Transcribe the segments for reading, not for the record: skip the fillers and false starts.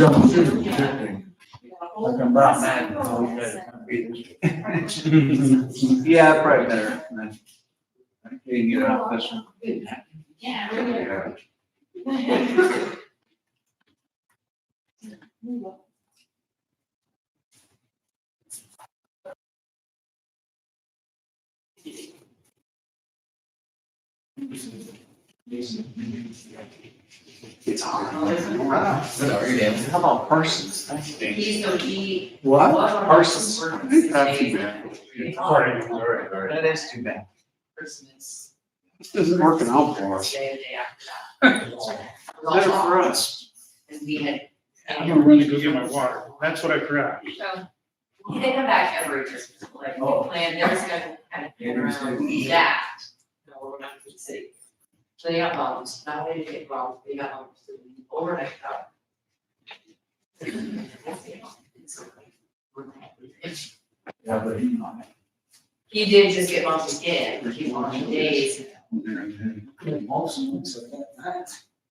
Yeah, probably better. I can't get out this one. Yeah. It's hard. How about Parsons? He's gonna be. What? Parsons. Not too bad. That is too bad. Christmas. This isn't working out for us. Day, the day after that. Better for us. And we had. I'm gonna run to go get my water. That's what I forgot. So, they come back every Christmas, like, we plan, their schedule kind of fit around that. No, we're not in the city. So they got moms, not only did they get moms, they got moms overnight job. Yeah, but he's not. He did just get moms again, he wanted days,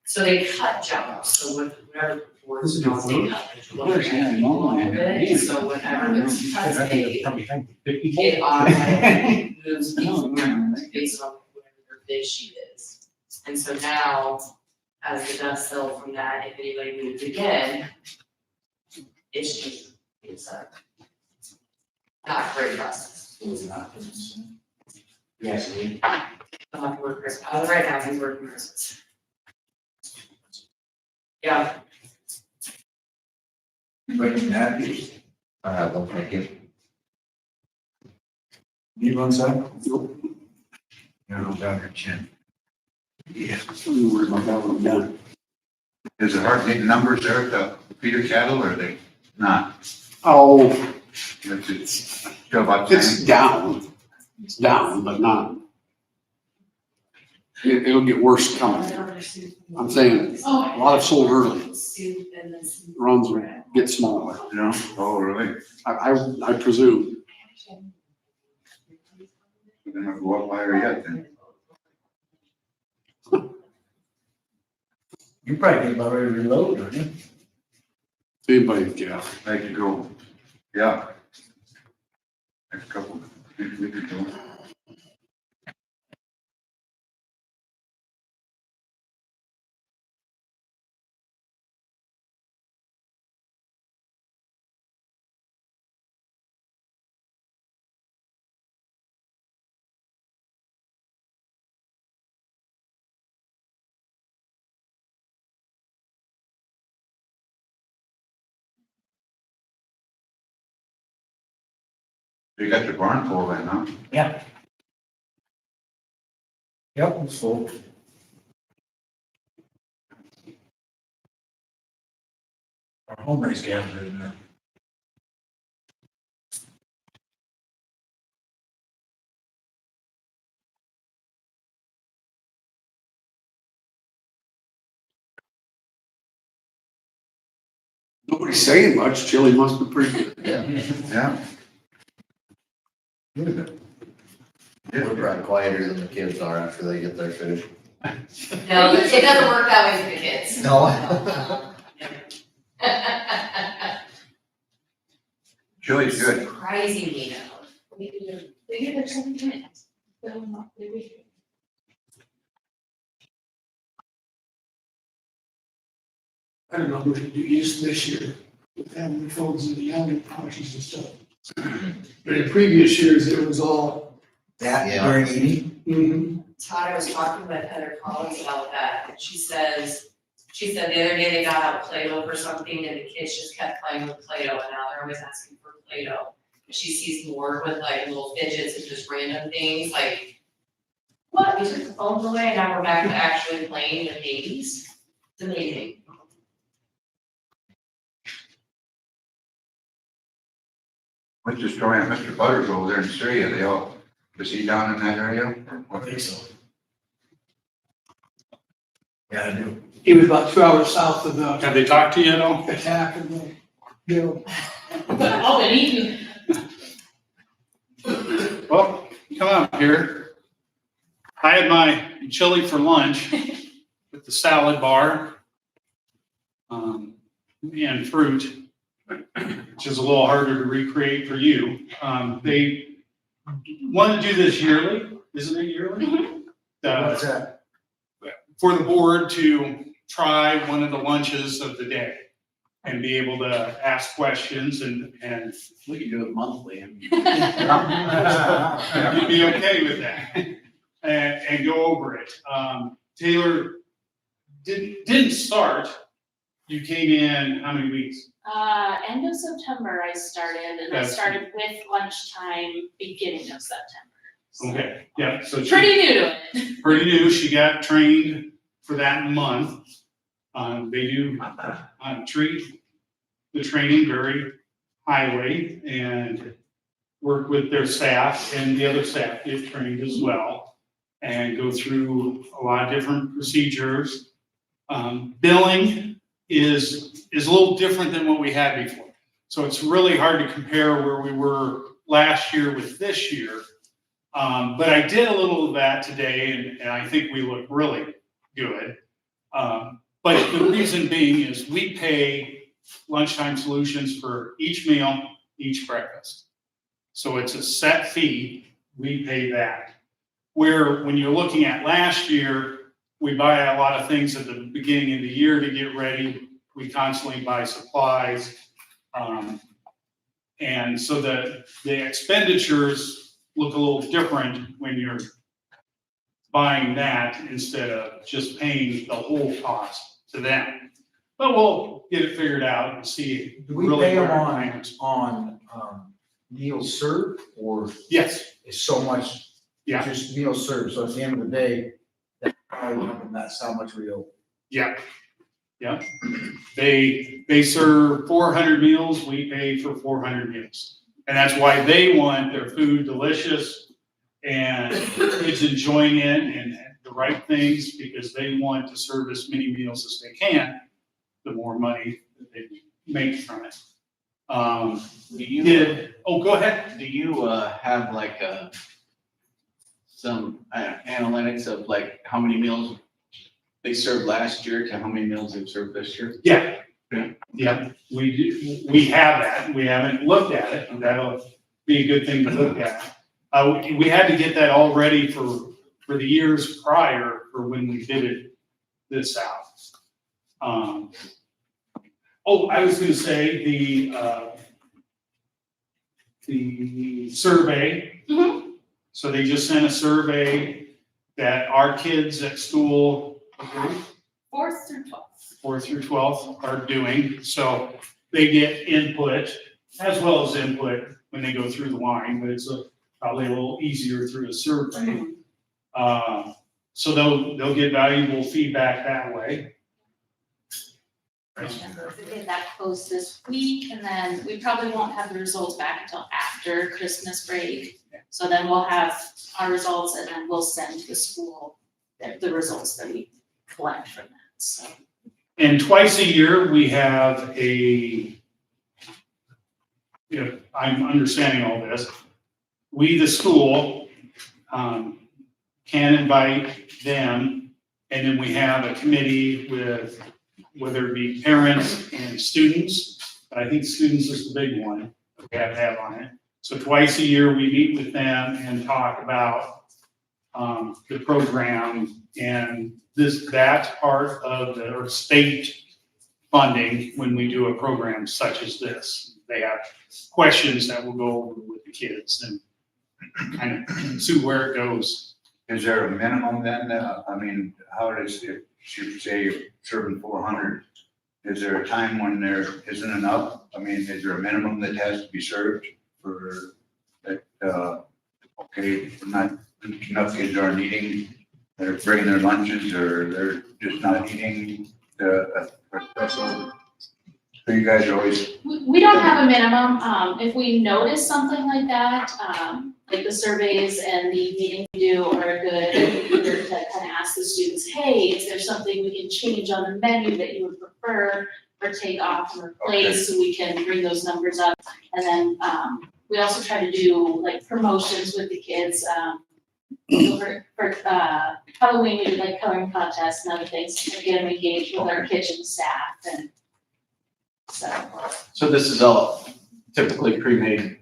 so they cut jobs, so whenever works, they cut. So whenever there's cuts made, it automatically moves people around based on whatever their bid sheet is. And so now, as the dust settled from that, if anybody moves again, it's just, it's not a great process. Yes. I'll have to work Christmas, right now, he's working Christmas. Yeah. But happy. Well, thank you. You want some? Nope. You know, down your chin. Yeah, I'm worried about that one done. Is it hard to get numbers there at the feeder cattle, or are they not? Oh, It's still about the it's same? down. It's down, but not. It'll get worse coming. I'm saying a lot of sold early. Runs will get smaller. You know? Oh, really? I presume. We're gonna go up higher yet then. You probably get about ready to reload, don't you? Anybody, yeah. Like to go, yeah. Next week or two. You got your barn full then, huh? Yeah. Yep, it's full. Our home race gathered in there. Nobody's saying much. Chili must be pretty good. Yeah. Good. We're probably quieter than the kids are after they get their food. No, it doesn't work that way for the kids. No. Chili's good. Surprisingly, they get their 7 minutes. I don't know what to do use this year with having the phones in the young parties and stuff. But in previous years, it was all. That Yeah. during eating? Todd, I was talking with Heather Collins about that, and she said the other day they got out Play-Doh for something, and the kids just kept playing with Play-Doh, and now they're always asking for Play-Doh. And she sees more with like little fidgets and just random things, like, what, we took the phones away, and now we're back to actually playing with babies? It's amazing. What's the story on Mr. Butters over there in Syria? Was he down in that area? I think so. Yeah, I do. He was about 2 hours south of the Have they talked to you at all? attack and the, you know, Oh, and even. Well, come out here. I had my chili for lunch with the salad bar. and fruit, which is a little harder to recreate for you. They want to do this yearly, isn't it yearly? What's that? For the board to try one of the lunches of the day and be able to ask questions and We can do it monthly. you'd be okay with that and go over it. Taylor didn't start. You came in how many weeks? End of September I started, and I That's- started with lunchtime beginning of September. So Okay, yeah, so she- pretty new to it. pretty new. She got trained for that month. They do treat the training very highly and work with their staff, and the other staff get trained as well and go through a lot of different procedures. Billing is a little different than what we had before. So it's really hard to compare where we were last year with this year. But I did a little of that today, and I think we look really good. But the reason being is we pay Lunchtime Solutions for each meal, each breakfast. So it's a set fee, we pay that. Where when you're looking at last year, we buy a lot of things at the beginning of the year to get ready. We constantly buy supplies. And so the expenditures look a little different when you're buying that instead of just paying the whole cost to them. But we'll get it figured out and see. Do we really pay them where it lands. on meals served, or Yes, is so much yeah, just meals served? So at the end of the day, that's how much we'll. yeah, yeah. They serve 400 meals, we pay for 400 meals. And that's why they want their food delicious and kids enjoying it and the right things, because they want to serve as many meals as they can, the more money that they make from it. Go ahead. Do you have like some analytics of like how many meals they served last year to how many meals they've served this year? Yeah, yeah, we have that. We haven't looked at it, and that'll be a good thing to look at. We had to get that all ready for the years prior for when we did this out. I was gonna say the survey. Mhm. So they just sent a survey that our kids at school, 4th through 12th. 4th through 12th, are doing. So they get input as well as input when they go through the line, but it's probably a little easier through a survey. So they'll get valuable feedback that way. We did that close this week, and then we probably won't have the results back until after Christmas break. So then we'll have our results, and then we'll send to the school the results that we collect from that, so. And twice a year, we have I'm understanding all this. We, the school, can invite them, and then we have a committee with, whether it be parents and students, but I think students is the big one that we have to have on it. So twice a year, we meet with them and talk about the program and that part of the state funding when we do a program such as this. They have questions that we'll go over with the kids and kind of see where it goes. Is there a minimum then? I mean, how does, if you say you're serving 400, is there a time when there isn't enough? I mean, is there a minimum that has to be served for that, not enough kids aren't eating, they're bringing their lunches, or they're just not eating so you guys are always, We don't have a minimum. If we notice something like that, like the surveys and the meetings we do are good, to kind of ask the students, hey, is there something we can change on the menu that you would prefer or take off and replace, so we can bring those numbers up. And then, we also try to do like promotions with the kids. For Halloween, we do like coloring contests and other things to get them engaged with our kitchen staff, and So this is all typically pre-made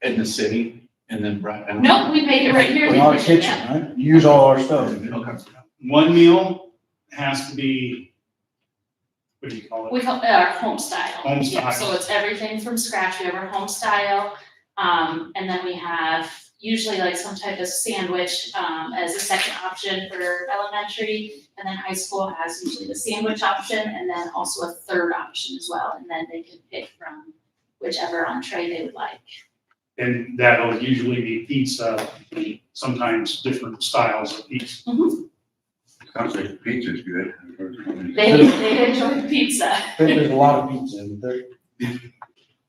in the city and then brought down? Nope, we make it right here. In our kitchen, right? Use all our stuff. Okay. One meal has to be, what do you call it? We call it our home style. Home Yeah, style. so it's everything from scratch. We have our home style. And then we have usually like some type of sandwich, as a second option for elementary. And then high school has usually the sandwich option and then also a third option as well. And then they can pick from whichever entree they would like. And that'll usually be pizza, sometimes different styles of pizza. Sounds like the pizza's good. They enjoy the pizza. There's a lot of pizza in there.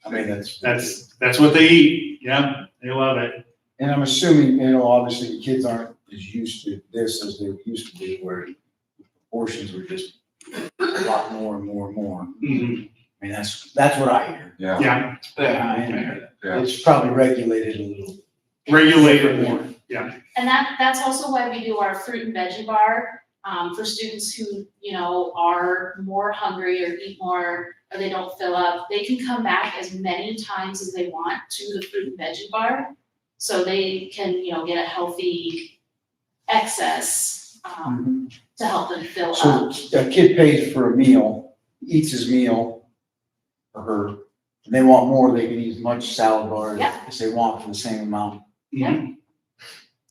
I mean, That's what they eat, yeah, they love it. and I'm assuming, obviously the kids aren't as used to this as they used to be, where portions were just a lot more and more and more. Mhm. I mean, that's what I hear. Yeah. Yeah, Yeah. It's probably regulated a little. regulated more, yeah. And that's also why we do our fruit and veggie bar, for students who, are more hungry or eat more, or they don't fill up. They can come back as many times as they want to the fruit and veggie bar, so they can, get a healthy excess, to help them fill So up. a kid pays for a meal, eats his meal for her, and they want more, they can eat as much salad bar Yeah. as they want for the same amount. Yeah. Mhm.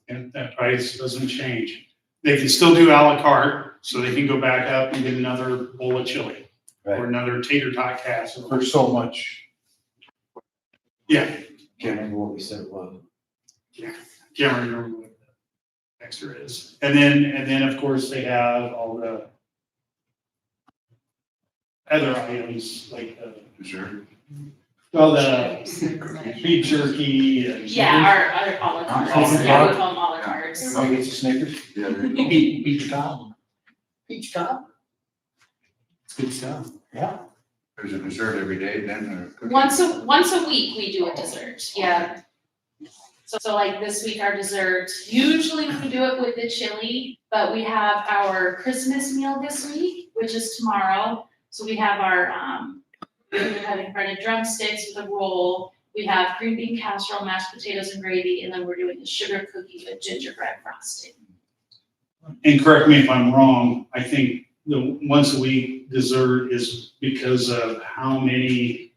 And that price doesn't change. They can still do à la carte, so they can go back up and get another bowl of chili. Right. Or another tater tot casserole. For so much. Yeah. Can't remember what we said it was. Can't remember what the extra is. And then, of course, they have all the other items, like Dessert. the beef jerky and. Yeah, our à la carte, À la yeah, we carte. call them à la cartes. Can I get you Snickers? Yeah. Peach cobb. Peach cobb? It's good stuff. Yeah. There's a dessert every day then, or? Once a week, we do a dessert, yeah. So like this week, our dessert, usually we do it with the chili, but we have our Christmas meal this week, which is tomorrow. So we have our, we're having breaded drumsticks with a roll. We have green bean casserole, mashed potatoes and gravy, and then we're doing a sugar cookie with gingerbread frosting. And correct me if I'm wrong, I think the once a week dessert is because of how many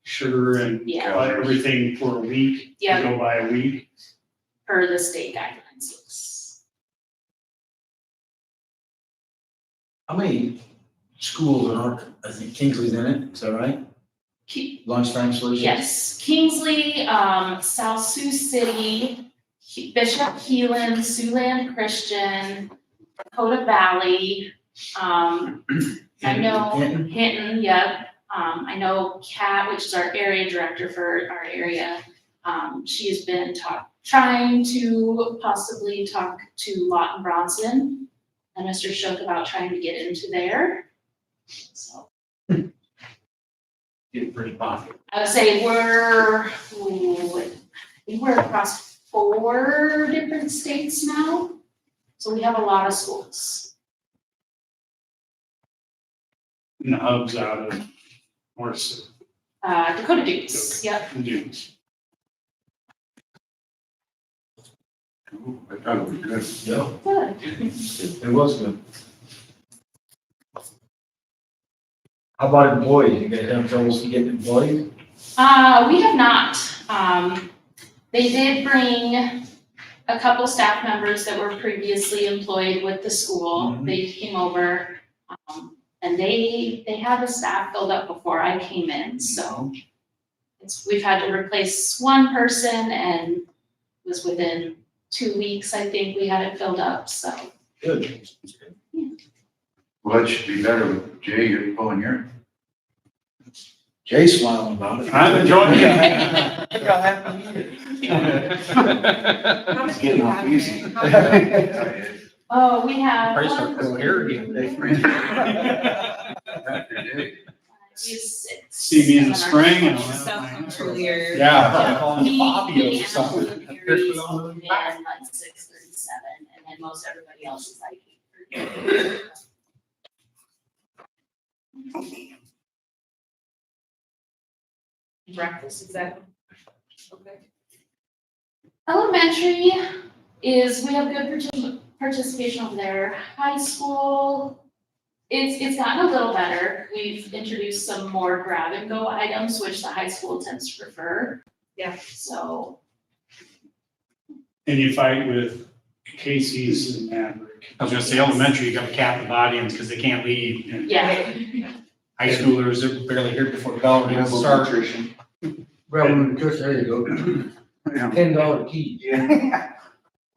sugar and Yeah. everything for a week. Yeah. Go by a week. Per the state guidelines, yes. How many schools are, I think Kingsley's in it, is that right? Lunchtime solutions? Yes, Kingsley, South Sioux City, Bishop Keelan, Siouxland Christian, Dakota Valley, I know Hinton? Hinton, yep. I know Kat, which is our area director for our area, she has been trying to possibly talk to Lawton Bronson and Mr. Shook about trying to get into there, so. Getting pretty popular. I would say I think we're across 4 different states now, so we have a lot of schools. And the hub's out of Morris Dakota Dukes, yep. Dunes. I thought it was good. Yeah, Good. it was good. How about employees? You guys have troubles getting employees? We have not. They did bring a couple staff members that were previously employed with the school. Mhm. They came over, and they had the staff filled up before I came in, so we've had to replace one person, and it was within 2 weeks, I think, we had it filled up, so. Good. Well, it should be better with Jay, you're pulling your. Jay's smiling about it. I'm enjoying it. Look how happy he is. It's getting off easy. Oh, we have. Praise our coherent. After Jay. We have 6. See me in the and then our spring and I'll staff. have my- Earlier. Yeah. He Poppy or answers something. the queries in like 6:37, and then most everybody else is like 8:30. breakfast, exactly. Okay. Elementary is, we have good participation over there. High school, it's gotten a little better. We've introduced some more grab and go items, which the high school tends to prefer. Yeah. So, And you fight with Casey's and Maverick. I was gonna say elementary, you got to cap the audience because they can't leave. And yeah. high schoolers are barely here before the bell We have rings. a Start. nutrition. Well, Trish, there you go. $10 key. Yeah.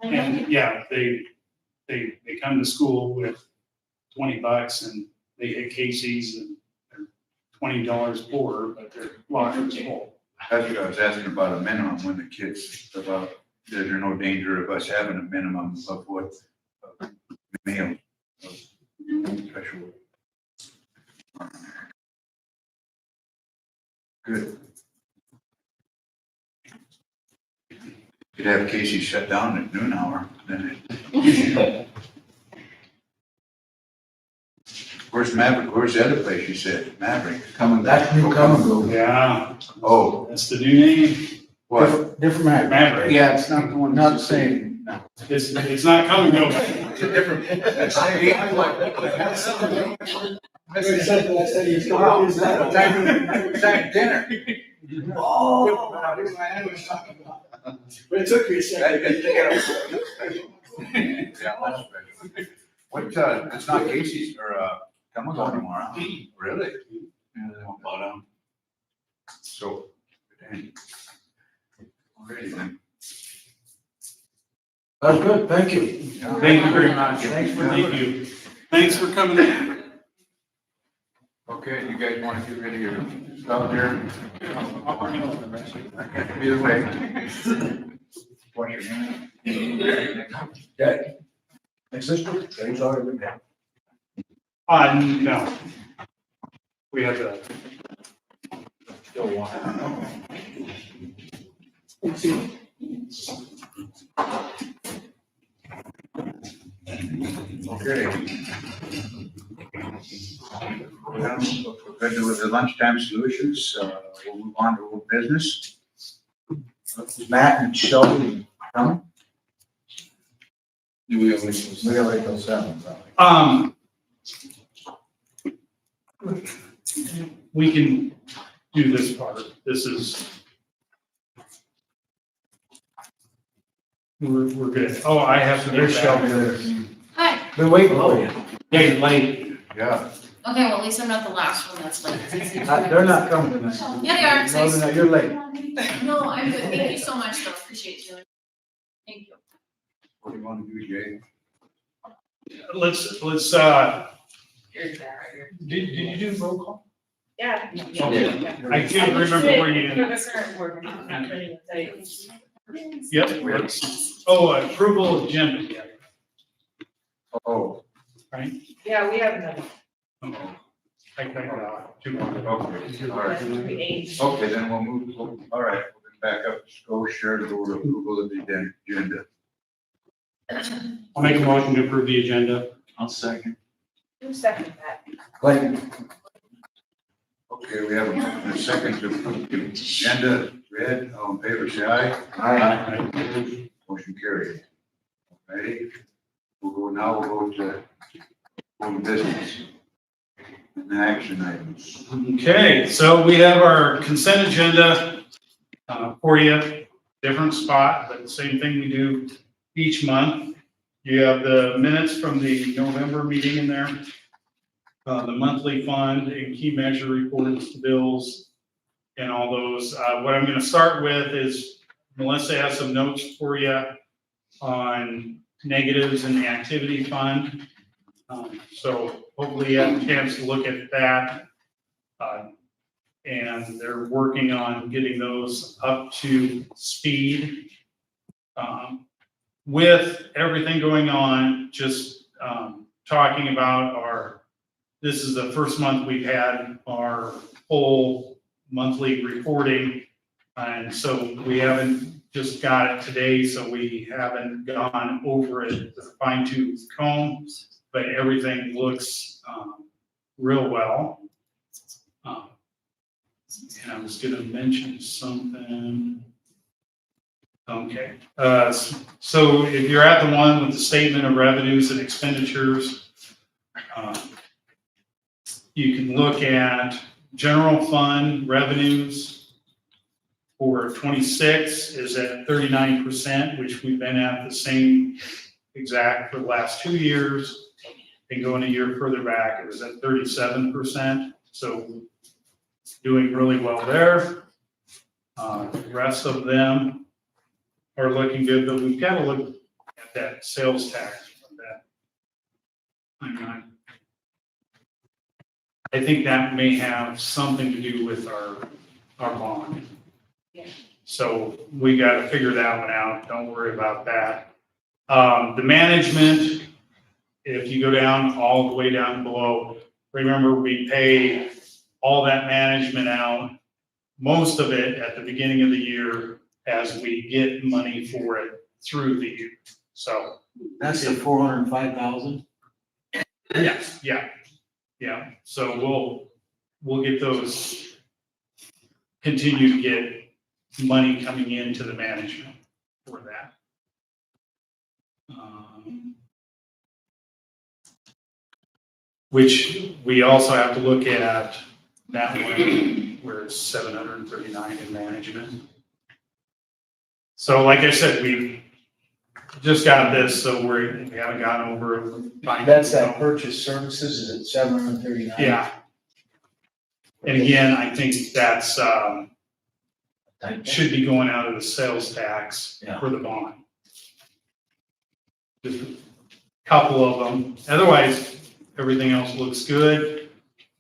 And yeah, they come to school with $20 and they hit Casey's and they're $20 poorer, but their lockers full. That's what I was asking about a minimum when the kids, about, there's no danger of us having a minimum of what meal. Special. Good. Could have Casey shut down at noon hour, then Where's Maverick, where's the other place you said? Maverick, coming back. That's new come and go. Yeah, Oh, that's the new name, what? Different map. Maverick. Yeah, it's not the one. Not the same. It's not coming, go. It's a different. I said he's Wow, going to. time dinner. Oh, I knew what I was talking about. But it took me a second. Yeah, what, it's not Casey's or, come on anymore, huh? Really? Yeah, they won't bow down. So, dang. Alrighty then. That's good, thank you. Thank you very much. Thanks for Thank you. Thanks for coming in. Okay, you guys wanna get rid of your stuff here? Either way. Wash your hands. Okay. My sister, she's already been down. No. We have to. Okay. Well, we're good with the lunchtime solutions, we'll move on to old business. Matt and Shelby, come. Do we have any? We gotta wait till 7, probably. We can do this part. This is. We're good. Oh, I have to. There's get Shelby back. there. Hi. Been waiting for you. Yeah, you're late. Yeah. Okay, well, at least I'm not the last one that's late. They're not coming tonight. Yeah, they are. No, they're not. You're late. No, I'm good. Thank you so much, though. Appreciate you. Thank you. What do you wanna do, Jay? Let's, Here's that right here. did you do roll call? Yeah. I can't remember where you did. Yep. Oh, approval of agenda, yeah, Oh, right? Yeah, we haven't done Oh, I kind of, too long. okay, all right. Okay, then we'll move, all right, we'll back up, go share the approval of the agenda. I'll make a motion to approve the agenda. I'll second. Who seconded that? Clayton. Okay, we have a second to approve the agenda, read, all in favor, say aye. Aye. Motion carried. Ready? We'll go to old business. And action items. Okay, so we have our consent agenda for you, different spot, but the same thing we do each month. You have the minutes from the November meeting in there, the monthly fund and key measure reports, bills, and all those. What I'm going to start with is Melissa has some notes for you on negatives in the activity fund. So hopefully you have a chance to look at that. And they're working on getting those up to speed. With everything going on, just talking about this is the first month we've had our full monthly reporting. And so we haven't just got it today, so we haven't gone over it with a fine tooth comb, but everything looks real well. And I was gonna mention something. Okay, so if you're at the one with the statement of revenues and expenditures, you can look at general fund revenues for 26 is at 39%, which we've been at the same exact for the last 2 years. And going a year further back, it was at 37%. So doing really well there. The rest of them are looking good, but we've got to look at that sales tax from that. I think that may have something to do with our bond. Yeah. So we got to figure that one out. Don't worry about that. The management, if you go down all the way down below, remember we pay all that management out, most of it at the beginning of the year as we get money for it through the year. So. That's the 405,000? Yes, yeah. So we'll get those, continue to get money coming into the management for that. Which we also have to look at that one where it's 739 in management. So like I said, we just got this, so we haven't gone over it. That's that purchase services, is it 739? Yeah. And again, I think that's, should be going out of the sales tax for the bond. Just a couple of them. Otherwise, everything else looks good.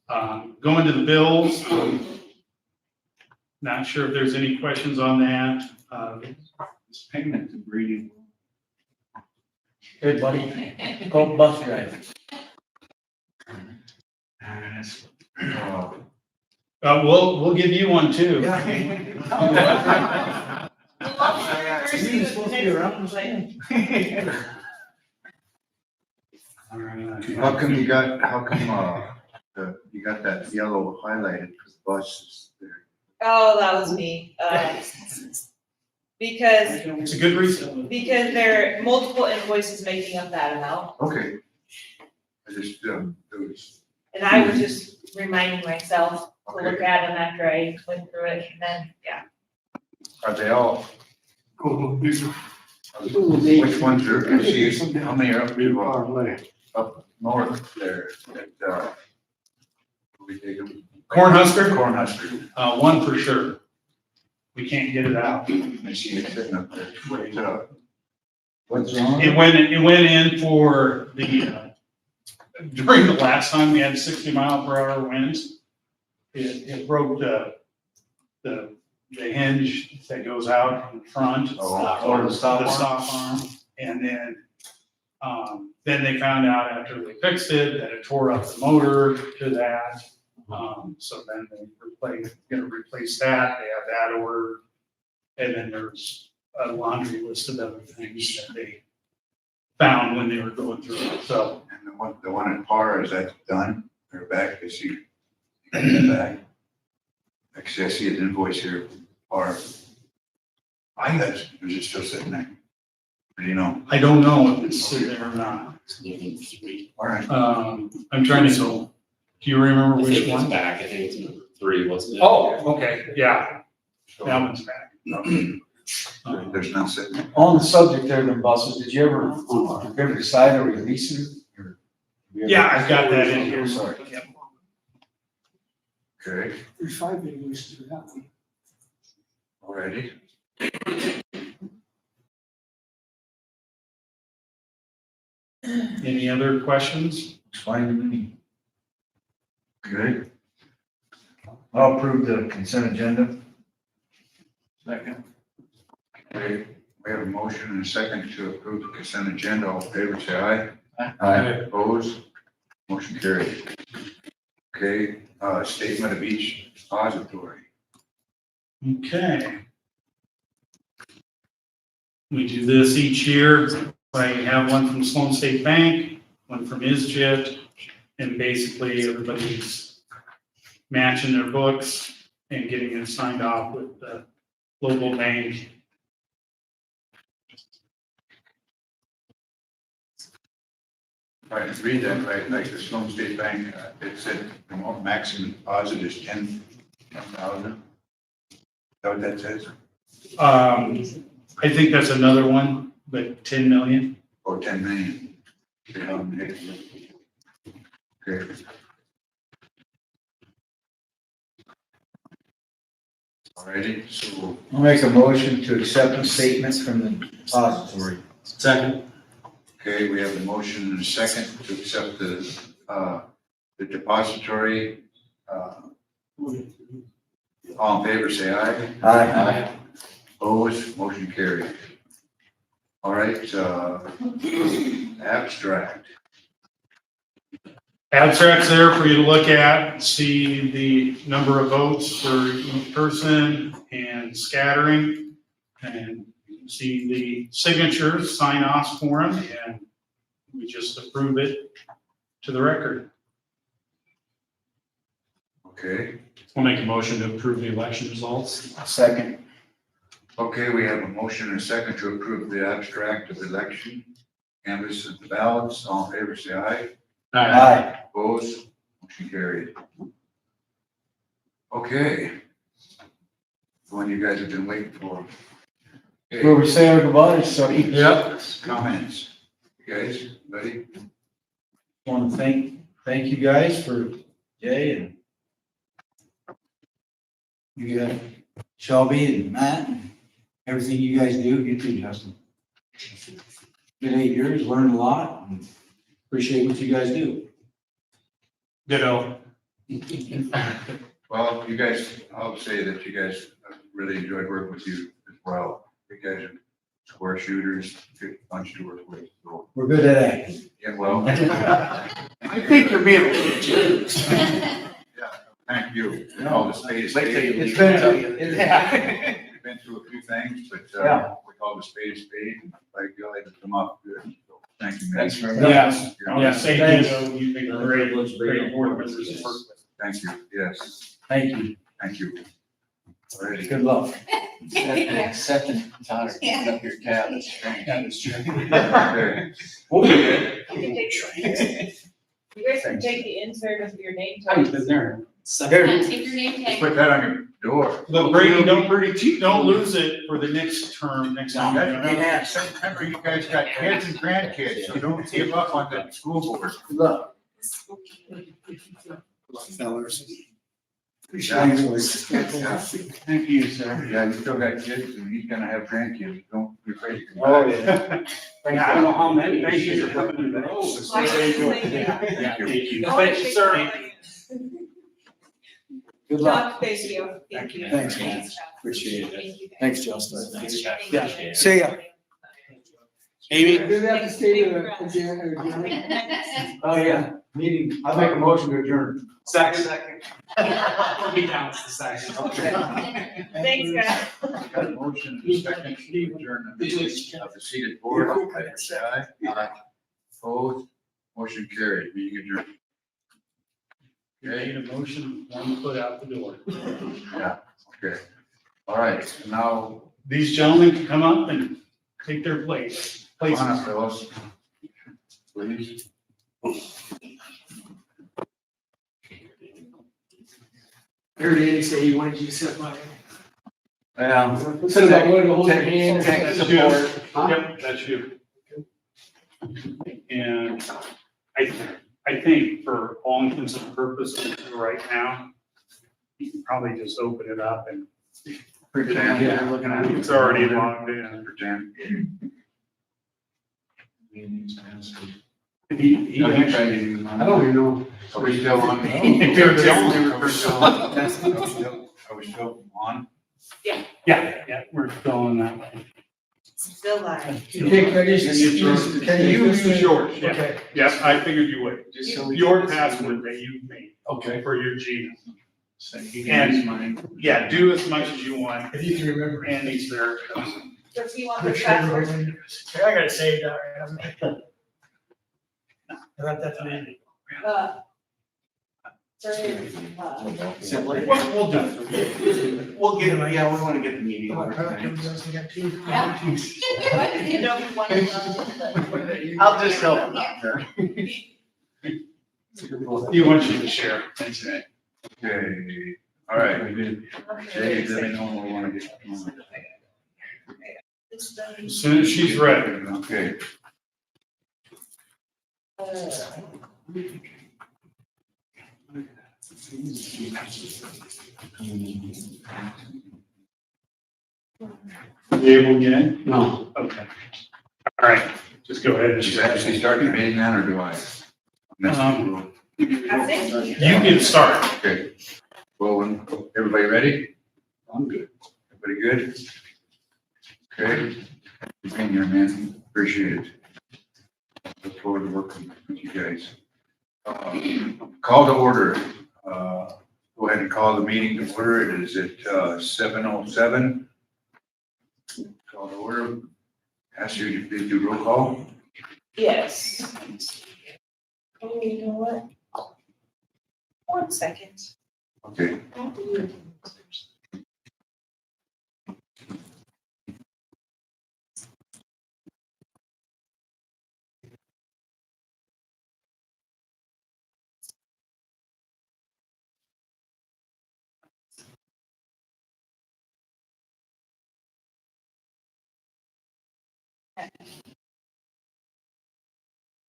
Going to the bills. Not sure if there's any questions on that. This payment to Brady. Good, buddy. Go bus drive. We'll give you one too. All right. How come you got that yellow highlighted, because the bus is there? Oh, that was me. Because It's a good reason. there are multiple invoices making up that amount. Okay. I just, it was, And I was just reminding myself to look okay. at them after I went through it, and then, yeah. Are they all, Go a little bigger. which ones are, I see, how many are up to, up north there, that, we take them? Cornhusker? Cornhusker. One for sure. We can't get it out. I see it sitting up there. What's wrong? It went in for the, during the last time we had 60-mile-per-hour winds. It broke the hinge that goes out in front. Oh, the stop arm? stop arm. And then they found out after they fixed it that it tore up the motor to that. So then they're gonna replace that. They have that ordered. And then there's a laundry list of other things that they found when they were going through it. So And the one at Par, is that done? Or back, I see, back. Actually, I see an invoice here, Par. I got it, is it still sitting there? Do you know? I don't know if it's sitting there or not. All right. I'm trying to, do you remember I which think it's one? back, I think it's number 3, wasn't it? Oh, okay, yeah, that one's back. There's none sitting there. On the subject there, the buses, did you ever decide to release it? Or- Yeah, I've got that in here. Sorry. Yep. Okay, There's 5 invoices for that one. alrighty. Any other questions? It's fine with me. Good. I'll approve the consent agenda. Second. Okay, we have a motion and a second to approve the consent agenda. All in favor, say aye. Aye. Opposed? Motion carried. Okay, statement of each depository. Okay. We do this each year. I have one from Sloan State Bank, one from ISJIT, and basically everybody's matching their books. and getting it signed off with the local bank. If I can read that right, like the Sloan State Bank, it said the maximum deposit is 10,000. Is that what that says? I think that's another one, but 10 million. Or 10 million? Okay. Alrighty, so, I'll make a motion to accept the statements from the depository. Second. okay, we have a motion and a second to accept the depository. All in favor, say aye. Aye. Opposed, motion carried. All right, abstract. Abstracts there for you to look at, see the number of votes for each person and scattering, and see the signatures, sign offs for them, and we just approve it to the record. Okay, We'll make a motion to approve the election results. Second. okay, we have a motion and a second to approve the abstract of election. Canvass of the ballots, all in favor, say aye. Aye. Opposed, motion carried. Okay. The one you guys have been waiting for. Okay. Where we say our goodbyes, so. Yep. Comments, you guys, ready? Want to thank you guys for Jay and you got Shelby and Matt, and everything you guys do. You too, Justin. Been 8 years, learned a lot, and appreciate what you guys do. Ditto. Well, you guys, I'll say that you guys really enjoyed working with you as well. You guys are square shooters, good bunch to work with. So, We're good at acting. yeah, well, I think you're being a little generous. thank you. All the spade is Wait till spade. you It's leave. We've been through a few things, but Yeah. we call the spade a spade, and like you like to come up good. So, thank you, man. Thanks very much. Yes, You know, yes, thank Thanks. you, you've been great board members to work with. Thank you, yes, Thank you. thank you. Alrighty. Good luck. Second time, picking up your tab, it's strange. Okay. We'll be good. You guys can take the insert of your name I've tags. been there. Yeah, take your name tag. Put that on your door. But Brady, don't lose it for the next term, next time. Remember, you guys got kids and grandkids, so don't give up on the school board. Good luck. Fellas. Yeah. Thank you, sir. Yeah, you still got kids, and he's gonna have grandkids, don't be afraid. Oh, yeah. I don't know how many. Thank you for coming in. Thank you. Thank you, sir. Good luck. Chuck, thank you. Thank you. Thanks, man. Thanks, Chuck. Appreciate it. Thank you. Thanks, Justin. Thanks, Chuck. Yeah. See ya. Amy? Do they have to stay to adjourn? Oh, yeah. Meeting, I make a motion to adjourn. Second. Be down to the second. Thanks, guys. Got a motion, and a second to adjourn the meeting of the seated board. All in favor, say aye. Aye. Opposed, motion carried, meeting adjourned. You made a motion, 1 foot out the door. Yeah, okay. All right, now, These gentlemen can come up and take their place. come Places. on up, fellas. Please. Heard Andy say he wanted you to sit by him. Yeah. Said about wanting to hold your hand. That's you. Yep, that's you. And I think for all intents and purposes right now, you can probably just open it up and Pretend. Yeah, looking at it, it's already logged in. Pretend. He actually. I don't even know. Are we still on? If you're telling me we're still- Are we still on? Yeah, we're still on that one. Still live. Okay, can you use yours? Yeah. Okay. Yes, I figured you would. Just so we- Your password that you made. Okay. For your Gmail. So you can use mine. Yeah, do as much as you want. If you can remember. Andy's there. Does he want the password? I gotta save that, right? I got that from Andy. We'll do it. We'll get him, yeah, we wanna get the meeting over tonight. You know, we want to- I'll just help him out there. He wants you to share. Thanks, man. Okay, all right. Jay, let me know when we wanna get. As soon as she's ready. Okay. You able to get in? No, Okay. All right, just go ahead and Should share. I actually start the meeting now, or do I? I think. You get started. Okay. Well, everybody ready? I'm good. Everybody good? Okay. You've been here, man. Appreciate it. Look forward to working with you guys. Call to order. Go ahead and call the meeting to order. It is at 7:07. Call to order. Ask you to please do roll call. Yes. Oh, you know what? 1 second. Okay.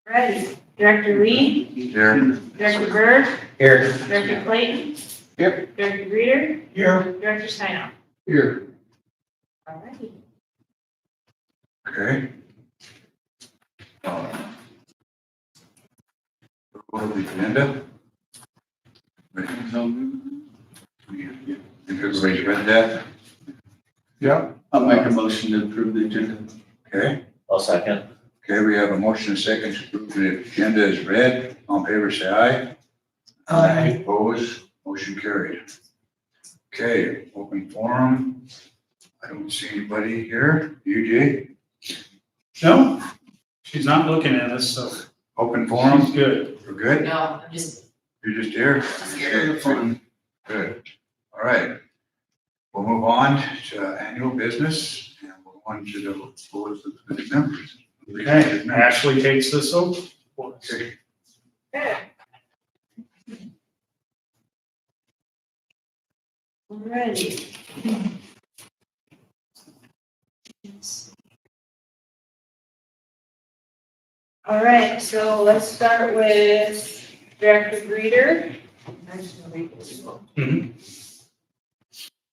Ready. Director Lee, There. Director Byrd, Here. Director Clayton. Yep. Director Reader, Here. Director Steinhoff. Here. Alrighty. Okay. Go to the agenda. Everybody read that? Yep. I'll make a motion to approve the agenda. Okay. I'll second. Okay, we have a motion and a second to approve the agenda is read. On favor, say aye. Aye. Opposed, motion carried. Okay, open forum. I don't see anybody here. You, Jay? No, she's not looking at us, so Open forum, she's good. we're good? No, I'm just, You're just here? scared. Okay, good. All right. We'll move on to annual business and we'll go on to the boards of the members. Okay, Ashley takes this over. Okay. Alrighty. All right, so let's start with Director Reader. I'm just gonna read this one.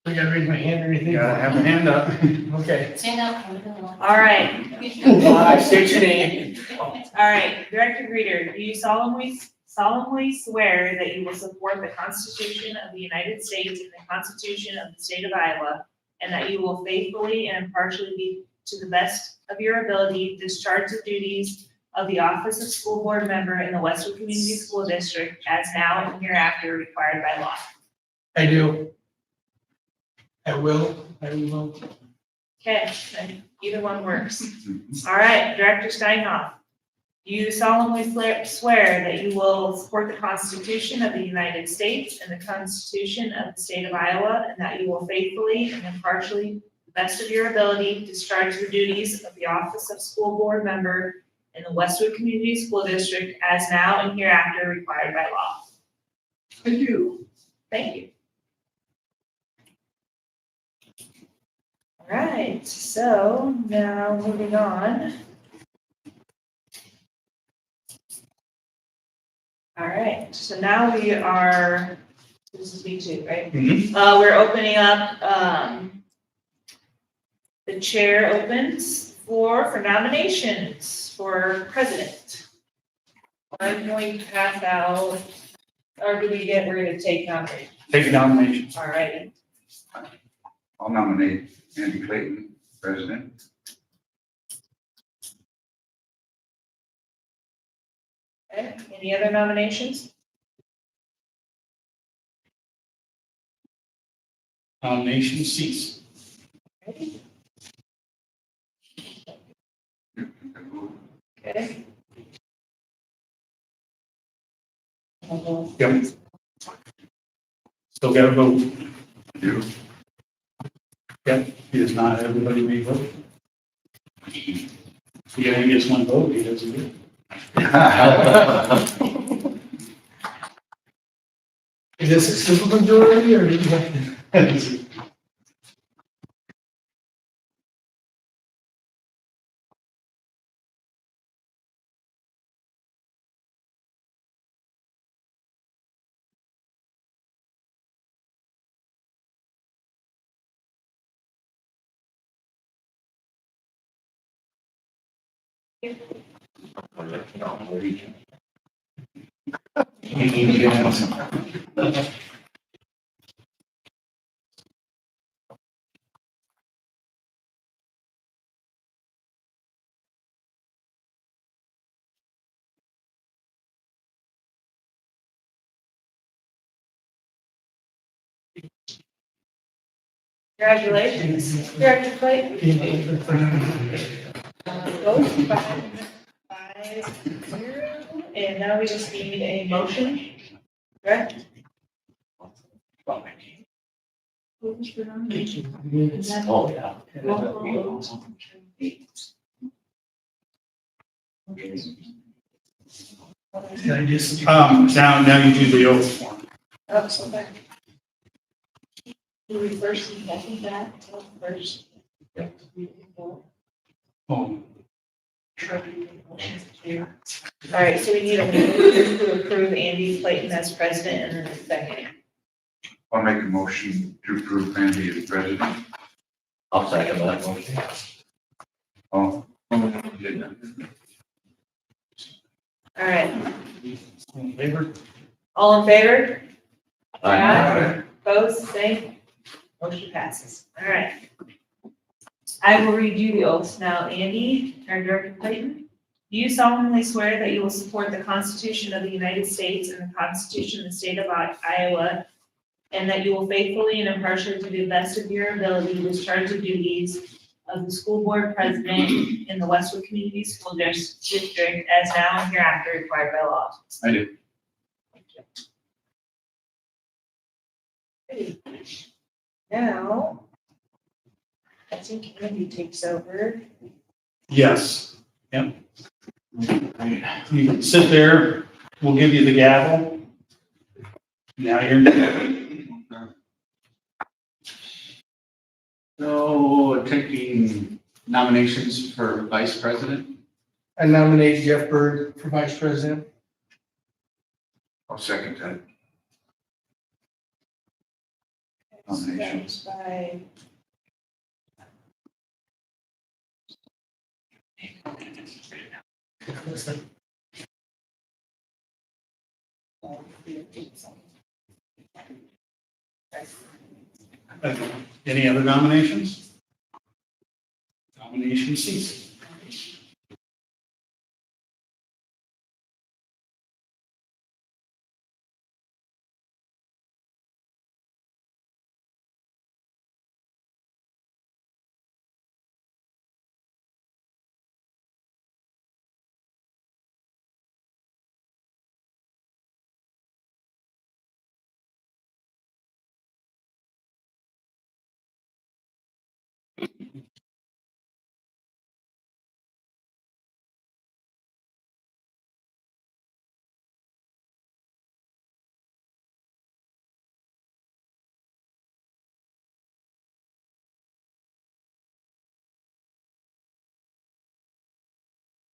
I gotta raise my hand or anything? You gotta have a hand up. Okay. Stand up. All right, I state your name. all right, Director Reader, do you solemnly swear that you will support the Constitution of the United States and the Constitution of the State of Iowa, and that you will faithfully and impartially, to the best of your ability, discharge the duties of the office of school board member in the Westwood Community School District as now and hereafter required by law? I do. I will. Okay, then either one works. All right, Director Steinhoff, do you solemnly swear that you will support the Constitution of the United States and the Constitution of the State of Iowa, and that you will faithfully and impartially, to the best of your ability, discharge the duties of the office of school board member in the Westwood Community School District as now and hereafter required by law? I do. Thank you. All right, so now moving on. All right, so now we are, this is B2, right? We're opening up, the chair opens floor for nominations for president. I'm going to pass out, or do we're gonna take nominations? Take a nomination. All right. I'll nominate Andy Clayton, president. Okay, any other nominations? Nomination cease. Okay. Yep. Still got to vote. You? If not, everybody may vote. He only gets one vote, he doesn't get. Is this a simple majority or do you have to? Congratulations, Director Clayton. Vote 5-0, and now we just need a motion, correct? Oh, yeah. I just. Now you do the oath form. Oh, so back. Do we first and second that, first? Oh, All right, so we need a motion to approve Andy Clayton as president and then a second. I'll make a motion to approve Randy as president. I'll second that motion. Oh. All right, in favor? all in favor? Aye. Opposed, same? Motion passes. All right. I will read you the oaths now. Andy, or Director Clayton, do you solemnly swear that you will support the Constitution of the United States and the Constitution of the State of Iowa, and that you will faithfully and impartially, to the best of your ability, discharge the duties of the school board president in the Westwood Community School District as now and hereafter required by law? I do. Now, I think Andy takes over. Yes. Yep. You can sit there, we'll give you the gavel. Now you're. So taking nominations for vice president. I nominate Jeff Berg for vice president. I'll second that. Nominations. By Any other nominations? Nomination ceases.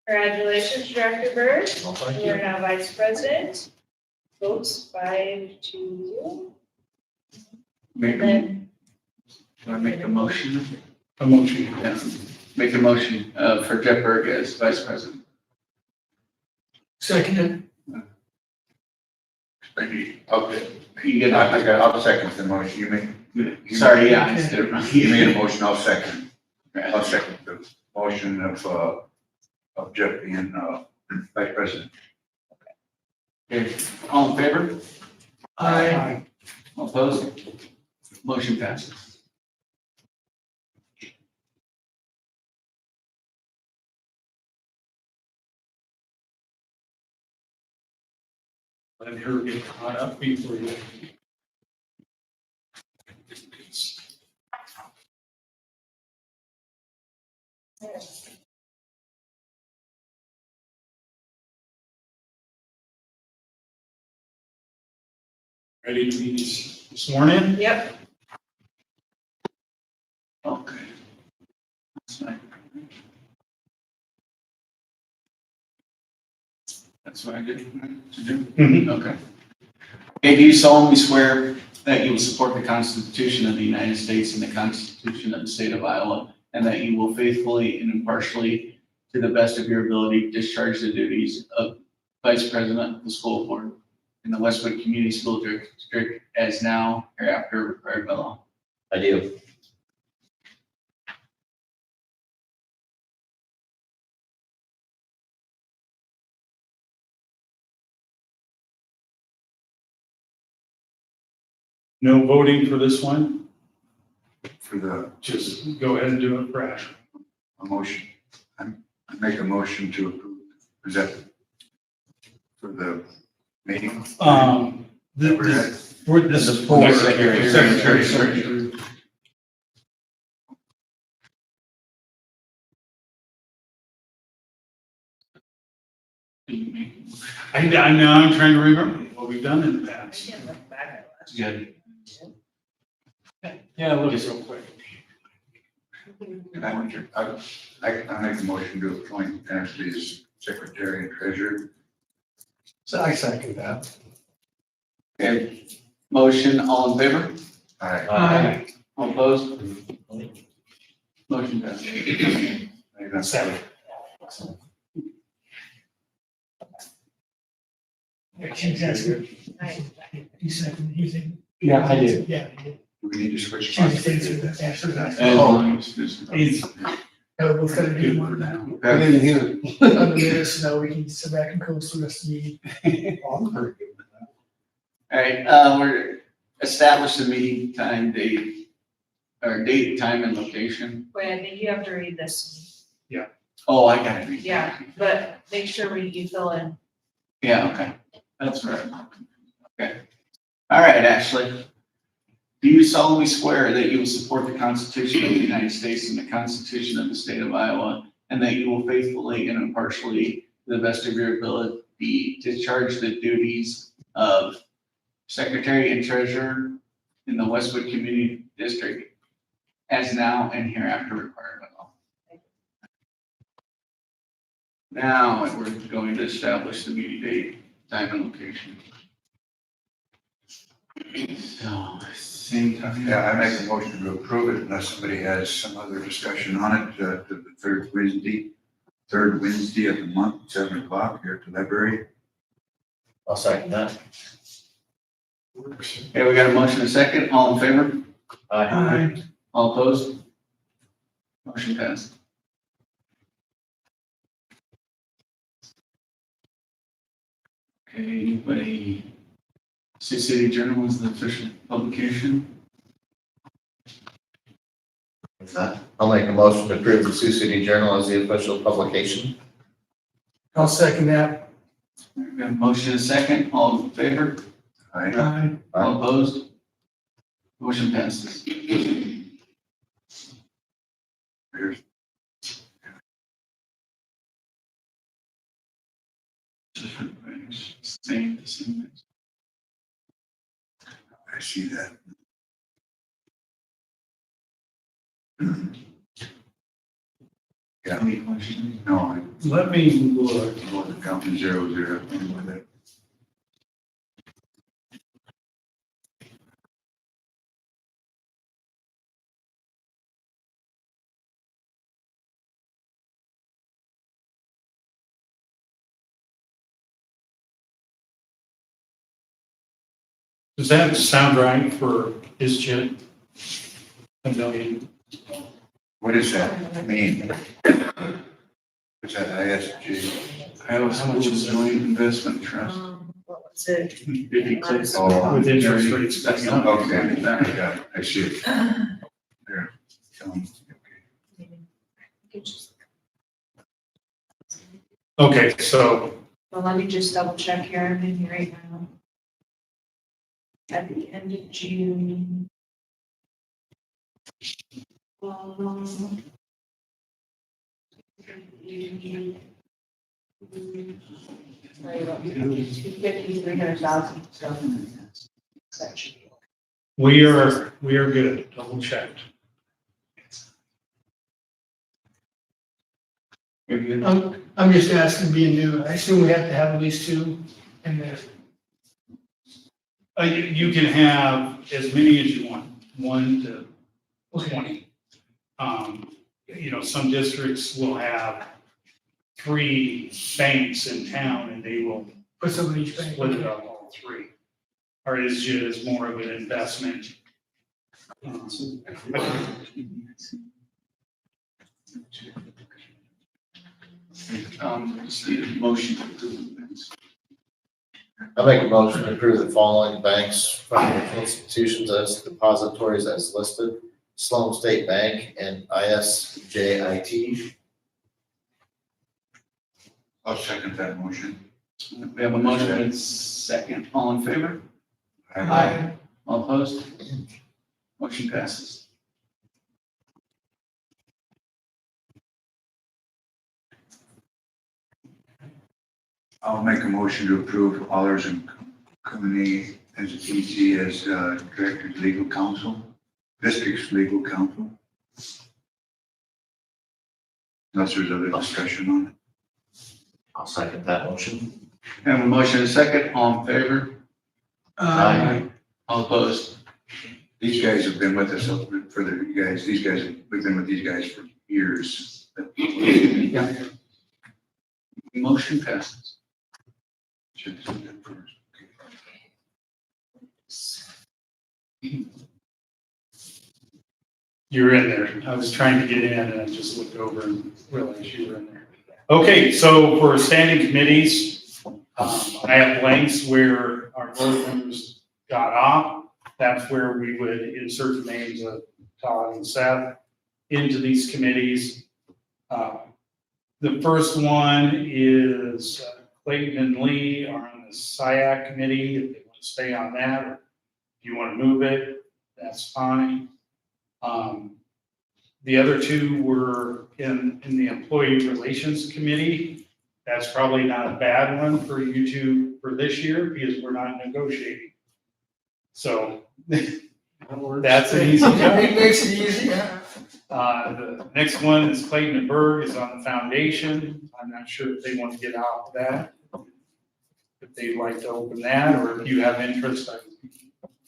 Congratulations, Director Bird. Well, thank You are you. now vice president. Votes 5-0. Make And a, then, do I make a motion? A motion. Yeah. Make a motion, for Jeff Berg as vice president. Seconded. Okay. You get that? I'll second the motion. Sorry, yeah. I said it wrong. You made a motion, I'll second. I'll second the motion of Jeff being, vice president. Okay, all in favor? Aye. All opposed? Motion passes. Let her get caught up before you. Ready to be sworn in? Yep. Okay. That's fine. That's what I did to do? Okay. Okay, do you solemnly swear that you will support the Constitution of the United States and the Constitution of the State of Iowa, and that you will faithfully and impartially, to the best of your ability, discharge the duties of Vice President of the School Board in the Westwood Community School District as now hereafter required by law? I do. No voting for this one? For the, Just go ahead and do it fresh. a motion, I make a motion to approve, is that for the meeting? This is for secretary. I'm trying to remember what we've done in the past. Good. Yeah, look real quick. And I make a motion to appoint Ashley as secretary and treasurer. So I second that. Okay, motion, all in favor? Aye. All opposed? Motion passes. Seven. Can you ask her? You second, you think? Yeah, I did. Yeah. Do we need to switch? She just thinks that Ashley does. As long as this- No, we'll kind of do one now. I didn't hear it. On the minutes, now we can sit back and coast the rest of the meeting. All right, we're establish the meeting time, date, or date, time and location. Wait, I think you have to read this. Oh, I got it. Yeah, but make sure you fill in. Yeah, okay, that's right. Okay. All right, Ashley. Do you solemnly swear that you will support the Constitution of the United States and the Constitution of the State of Iowa, and that you will faithfully and impartially, to the best of your ability, discharge the duties of Secretary and Treasurer in the Westwood Community District as now and hereafter required by law? Now, we're going to establish the meeting date, time, and location. So, same time. Yeah, I make a motion to approve it unless somebody has some other discussion on it, the third Wednesday of the month, 7:00 here at the library. I'll second that. Okay, we got a motion and a second. All in favor? Aye. All opposed? Motion passed. Okay, anybody, Sioux City Journal is the official publication. I'll make a motion to approve the Sioux City Journal as the official publication. I'll second that. We got a motion and a second. All in favor? Aye. All opposed? Motion passes. Here's, Same. I see that. Yeah, Any questions? no, Let me look. I wasn't counting 0, with it. Does that sound right for his jet? $1 million. What does that mean? What's that ISG? Iowa Schools Joint Investment Trust. What was it? If you click. Oh, With interest rates. Okay, I got it, I see it. There. Okay, so Well, let me just double check here, I'm in here right now. At the end of June. We are good, double checked. You're good. I'm just asking, being new, I assume we have to have at least two in there. You can have as many as you want, 1 to 20. Some districts will have 3 banks in town and they will Put some in each bank. split it up all 3. Or is just more of an investment. Just need a motion to approve the minutes. I make a motion to approve the following banks, financial institutions as depositories as listed: Sloan State Bank and ISJIT. I'll second that motion. We have a motion and second. All in favor? All opposed? Motion passes. I'll make a motion to approve Allers and Company as a TC as Director's Legal Counsel, District's Legal Counsel. Unless there's other discussion on it. I'll second that motion. We have a motion and second. All in favor? Aye. All opposed? These guys have been with us these guys, we've been with these guys for years. Motion passes. Should do that first. You're in there. I was trying to get in and I just looked over and realized you were in there. Okay, so for standing committees, I have blanks where our board members got off. That's where we would insert the names of Todd and Seth into these committees. The first one is Clayton and Lee are on the SIAC committee. If they want to stay on that, or if you want to move it, that's fine. The other 2 were in the employee relations committee. That's probably not a bad one for you 2 for this year because we're not negotiating. So that's an easy job. It makes it easy. The next one is Clayton and Berg is on the foundation. I'm not sure if they want to get out of that. If they'd like to open that, or if you have interest in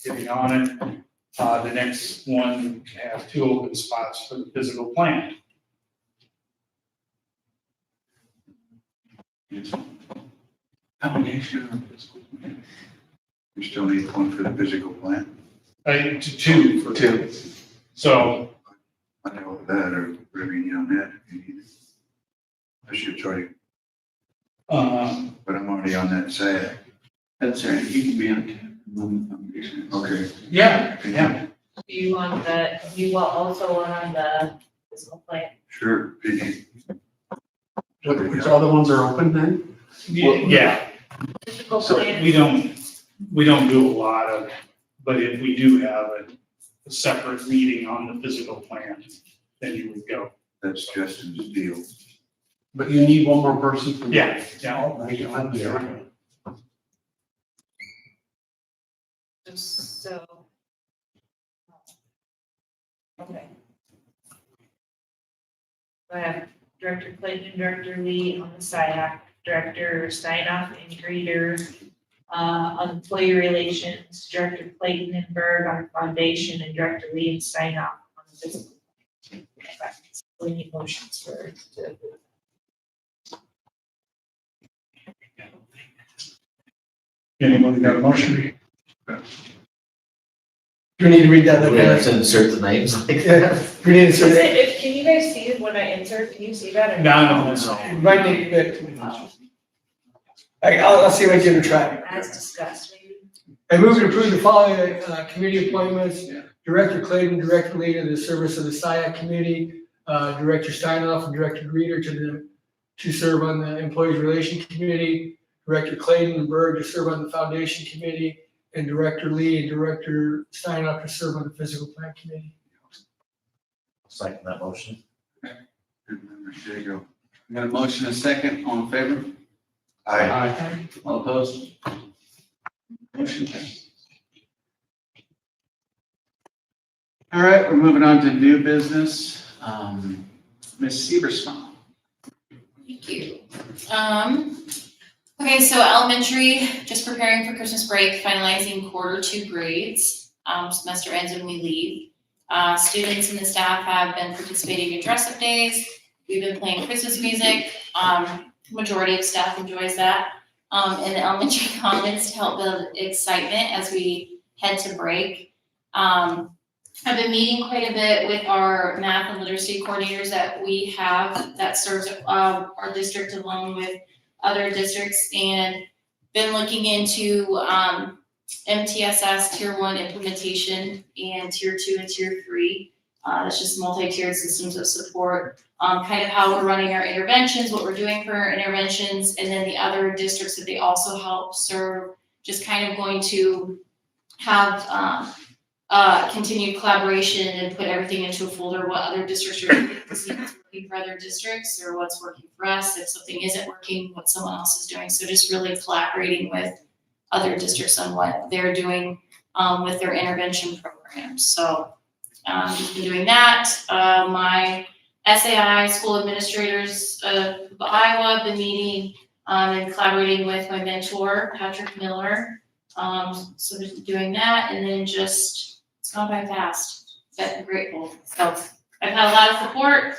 getting on it. The next one has 2 open spots for the physical plant. Foundation. We still need one for the physical plant. 2 for 2. So, I know that, or whatever you need on that. If you need it. I should try to, but I'm already on that side. That's right. You can be on the foundation. Okay. yeah. Do you want also want on the physical plant? Sure. If you need- Which other ones are open then? Yeah, Physical so plant. we don't do a lot of, but if we do have a separate meeting on the physical plant, then you would go. That's Justin's deal. But you need one more person for. Yeah. I'd be all right. Just so. Okay. I have Director Clayton and Director Lee on the SIAC, Director Steinoff and Greeter on employee relations, Director Clayton and Berg on foundation, and Director Lee and Steinoff on the physical. We need motions for. Anyone got a motion? Do we need to read that? We have to insert the names like that. Yeah, we need to Is say that. it, can you guys see it when I insert? Can you see that? or- No. It might need to be. I'll see if I can try. As discussed, maybe. I move to approve the following committee appointments. Director Clayton, Director Lee to the service of the SIAC committee, Director Steinoff and Director Greeter to serve on the employees relation committee, Director Clayton and Berg to serve on the foundation committee, and Director Lee and Director Steinoff to serve on the physical plant committee. Second that motion. Good memory. There you go. Got a motion and a second, all in favor? I, All opposed? Motion passes. All right, we're moving on to new business. Ms. Seversma. Thank you. Okay, so elementary, just preparing for Christmas break, finalizing Q2 grades. Semester ends when we leave. Students and the staff have been participating in dress-up days. We've been playing Christmas music. Majority of staff enjoys that. And the elementary comments to help build excitement as we head to break. I've been meeting quite a bit with our math and literacy coordinators that we have that serves our district along with other districts, and been looking into MTSS Tier 1 implementation and Tier 2 and Tier 3. That's just multi-tiered systems of support, kind of how we're running our interventions, what we're doing for our interventions, and then the other districts that they also help serve, just kind of going to have continued collaboration and put everything into a folder, what other districts are doing to see what's working for other districts or what's working for us. If something isn't working, what someone else is doing. So just really collaborating with other districts on what they're doing with their intervention programs. So just been doing that. My SAI school administrators of Iowa have been meeting and collaborating with my mentor, Patrick Miller. So just doing that, and then just, it's gone by fast, but I'm grateful. So I've had a lot of support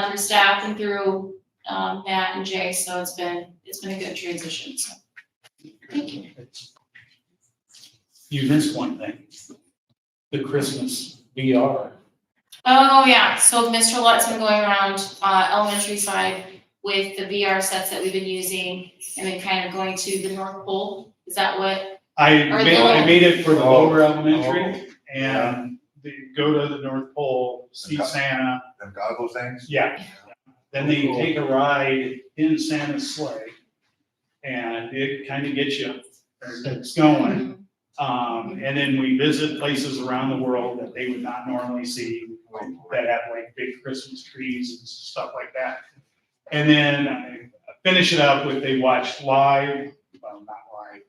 through staff and through Matt and Jay, so it's been a good transition, so. Thank you. You missed one thing. The Christmas VR. Oh, yeah, so Mr. Lutt's been going around elementary side with the VR sets that we've been using, and then kind of going to the North Pole. Is that what? I Or made it for the Oh. lower elementary, and they go to the North Pole, see Santa. the goggle things? Yeah. Then they take a ride in Santa's sleigh, and it kind of gets you, it's going. And then we visit places around the world that they would not normally see, that have like big Christmas trees and stuff like that. And then I finish it up with, they watch live, well, not live,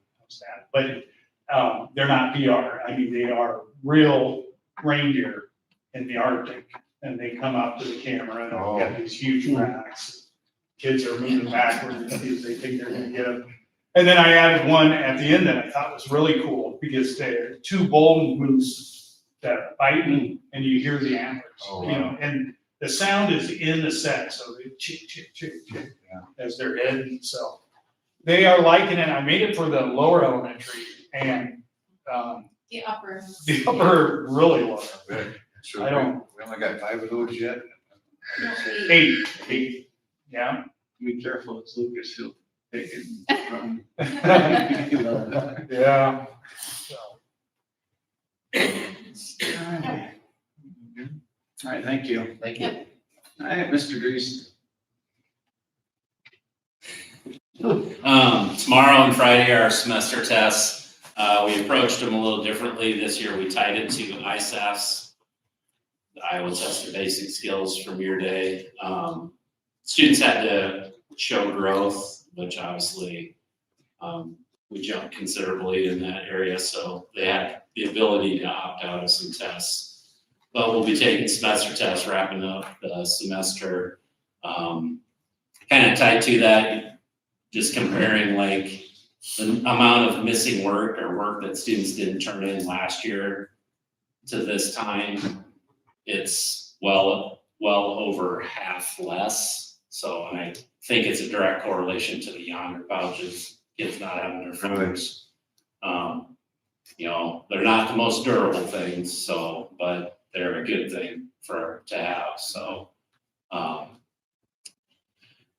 but they're not VR. I mean, they are real reindeer in the Arctic, and they come up to the camera and they've got these huge racks. Kids are moving backwards because they think they're gonna get them. And then I added one at the end that I thought was really cool, because they're two bull moose that are fighting, and you hear the antlers, Oh, you know, and the sound is in the set, so they chick, chick, chick, chick, as they're heading, so. They are liking it. I made it for the lower elementary, and The upper. Mm-hmm. the upper really low. Good. So I don't- We only got 5 of those yet? Eight, yeah. Be careful, it's Lucas, he'll take it from. Yeah. So, All right, thank you. Thank you. All right, Mr. Dries. Tomorrow and Friday are semester tests. We approached them a little differently this year. We tied it to ISAFs, the Iowa Test of Basic Skills from your day. Students had to show growth, which obviously we jumped considerably in that area, so they had the ability to opt out of some tests. But we'll be taking semester tests, wrapping up the semester. Kind of tied to that, just comparing like the amount of missing work or work that students didn't turn in last year to this time, it's well over half less. So I think it's a direct correlation to the yonder pouches, kids not having their phones. You know, they're not the most durable things, so, but they're a good thing to have, so.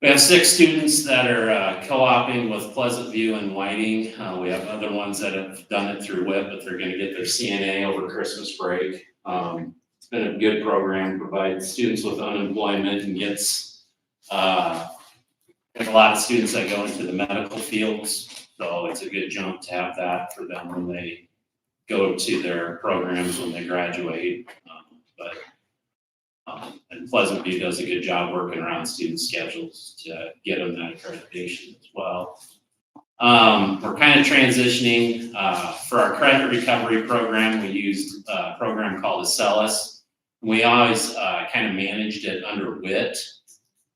We have 6 students that are co-oping with Pleasant View and Whiting. We have other ones that have done it through WIP, but they're gonna get their CNA over Christmas break. It's been a good program, provides students with unemployment and gets, there's a lot of students that go into the medical fields. So it's a good jump to have that for them when they go to their programs when they graduate. But And Pleasant View does a good job working around student schedules to get them that accreditation as well. We're kind of transitioning, for our credit recovery program, we used a program called Accelis. We always, kind of managed it under WIT.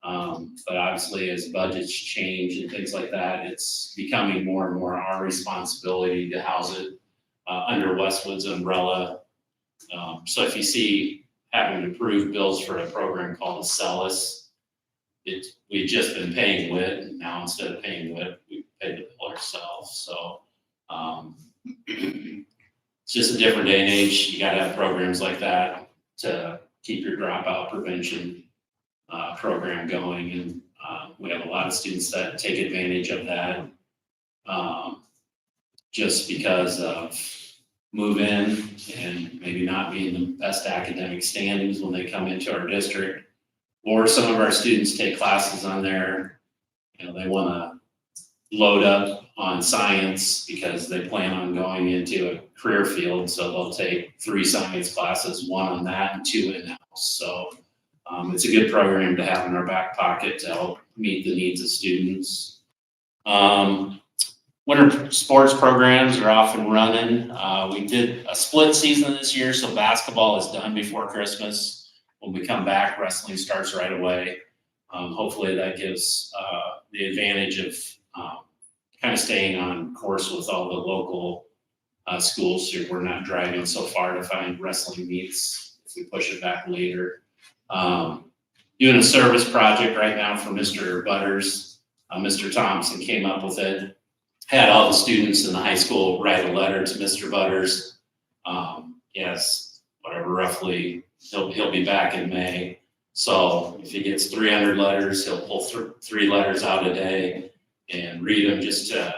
But obviously as budgets change and things like that, it's becoming more and more our responsibility to house it, under Westwood's umbrella. So if you see having approved bills for a program called Accelis, we've just been paying WIT, and now instead of paying WIT, we pay the bill ourselves, so, it's just a different day and age, you gotta have programs like that to keep your dropout prevention, program going, and, we have a lot of students that take advantage of that, just because of move in and maybe not be in the best academic standings when they come into our district. Or some of our students take classes on there, they wanna load up on science because they plan on going into a career field, so they'll take 3 science classes, 1 on that and 2 in-house. So it's a good program to have in our back pocket to help meet the needs of students. Winter sports programs are off and running. We did a split season this year, so basketball is done before Christmas. When we come back, wrestling starts right away. Hopefully that gives the advantage of kind of staying on course with all the local schools, so we're not driving so far to find wrestling meets if we push it back later. Doing a service project right now for Mr. Butters. Mr. Thompson came up with it. Had all the students in the high school write a letter to Mr. Butters. Yes, whatever, roughly, he'll be back in May. So if he gets 300 letters, he'll pull 3 letters out a day and read them just to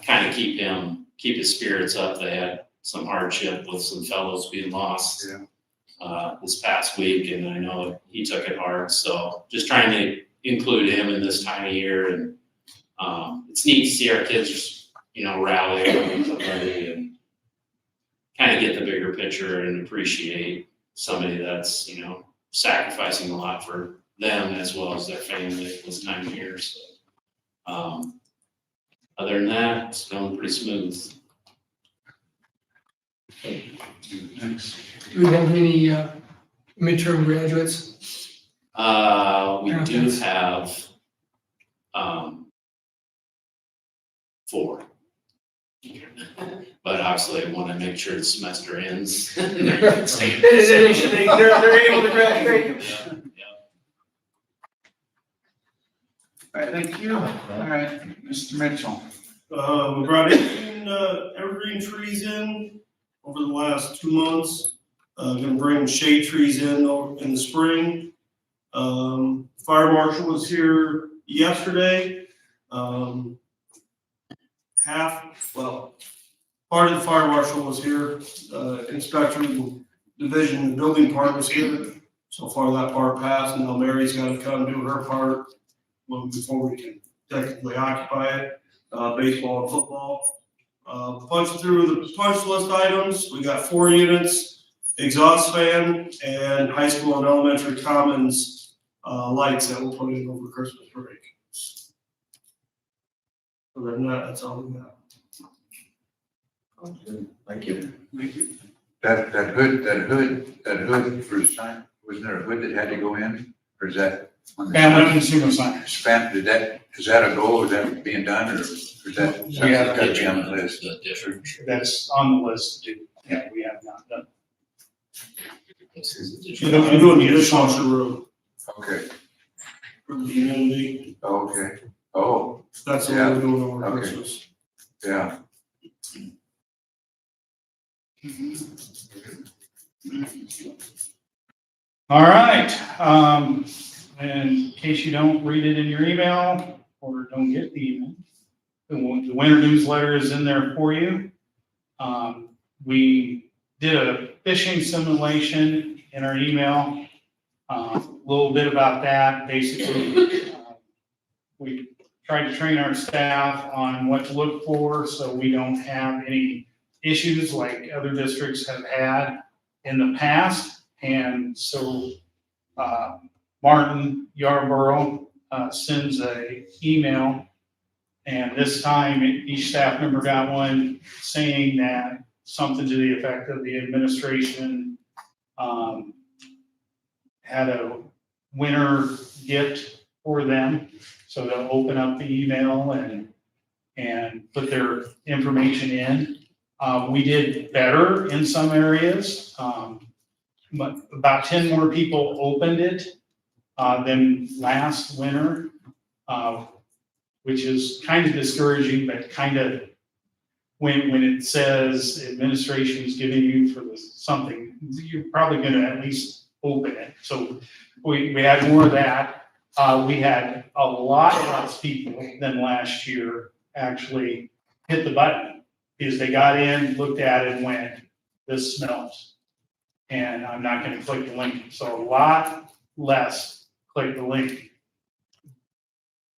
kind of keep his spirits up. They had some hardship with some fellows being lost this past week, and I know he took it hard. So just trying to include him in this time of year, and it's neat to see our kids, rally around somebody and kind of get the bigger picture and appreciate somebody that's, sacrificing a lot for them as well as their family this time of year. So, other than that, it's going pretty smooth. Thanks. Do we have any midterm graduates? We do have 4. But obviously I want to make sure the semester ends. They're able to graduate. All right, thank you. All right, Mr. Mitchell. We brought 18 evergreen trees in over the last 2 months. Gonna bring shade trees in the spring. Fire marshal was here yesterday. Part of the fire marshal was here. Inspector and division and building part was here. So far that part passed, and now Mary's gotta come do her part before we can technically occupy it. Baseball and football. Punch through the punch list items. We got 4 units, exhaust fan, and high school and elementary commons lights that we'll put in over Christmas break. Other than that, that's all we got. Thank you. Thank you. That hood for the sign, wasn't there a hood that had to go in, or is that? Family consumer signers. Is that a goal, is that being done, or is that something Yeah, that's gotta be on the list? The district. That's on the list to do. Yeah, we have not done. I'm doing the dishwasher room Okay, for the community. okay, oh, That's what we're doing over Okay. Christmas. yeah. All right, in case you don't read it in your email or don't get the email, the winter newsletter is in there for you. We did a fishing simulation in our email. A little bit about that, basically, we tried to train our staff on what to look for so we don't have any issues like other districts have had in the past. And so Martin Yarborough sends a email, and this time each staff member got one saying that something to the effect of the administration had a winter gift for them. So they'll open up the email and put their information in. We did better in some areas. But about 10 more people opened it than last winter, which is kind of discouraging, but kind of when it says administration is giving you for something, you're probably going to at least open it. So we had more of that. We had a lot less people than last year actually hit the button because they got in, looked at it, and went, "This smells, and I'm not going to click the link." So a lot less click the link.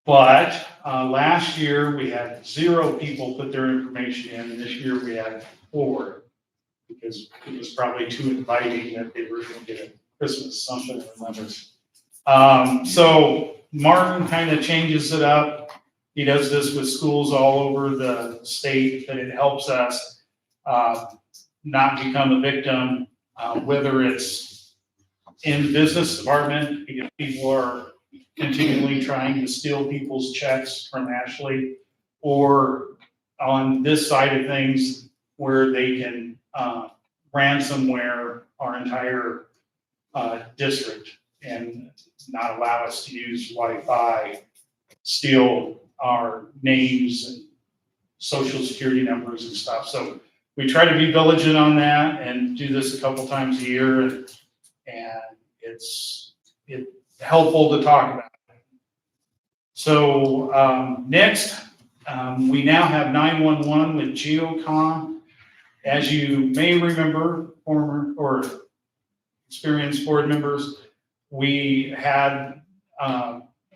But last year we had 0 people put their information in, and this year we had 4 because it was probably too inviting that they were going to get a Christmas something or another. So Martin kind of changes it up. He does this with schools all over the state, that it helps us not become a victim, whether it's in the business department, because people are continually trying to steal people's checks from Ashley, or on this side of things where they can ransomware our entire district and not allow us to use Wi-Fi, steal our names and social security numbers and stuff. So we try to be vigilant on that and do this a couple times a year, and it's helpful to talk about. So next, we now have 911 with GeoCom. As you may remember, former or experienced board members, we had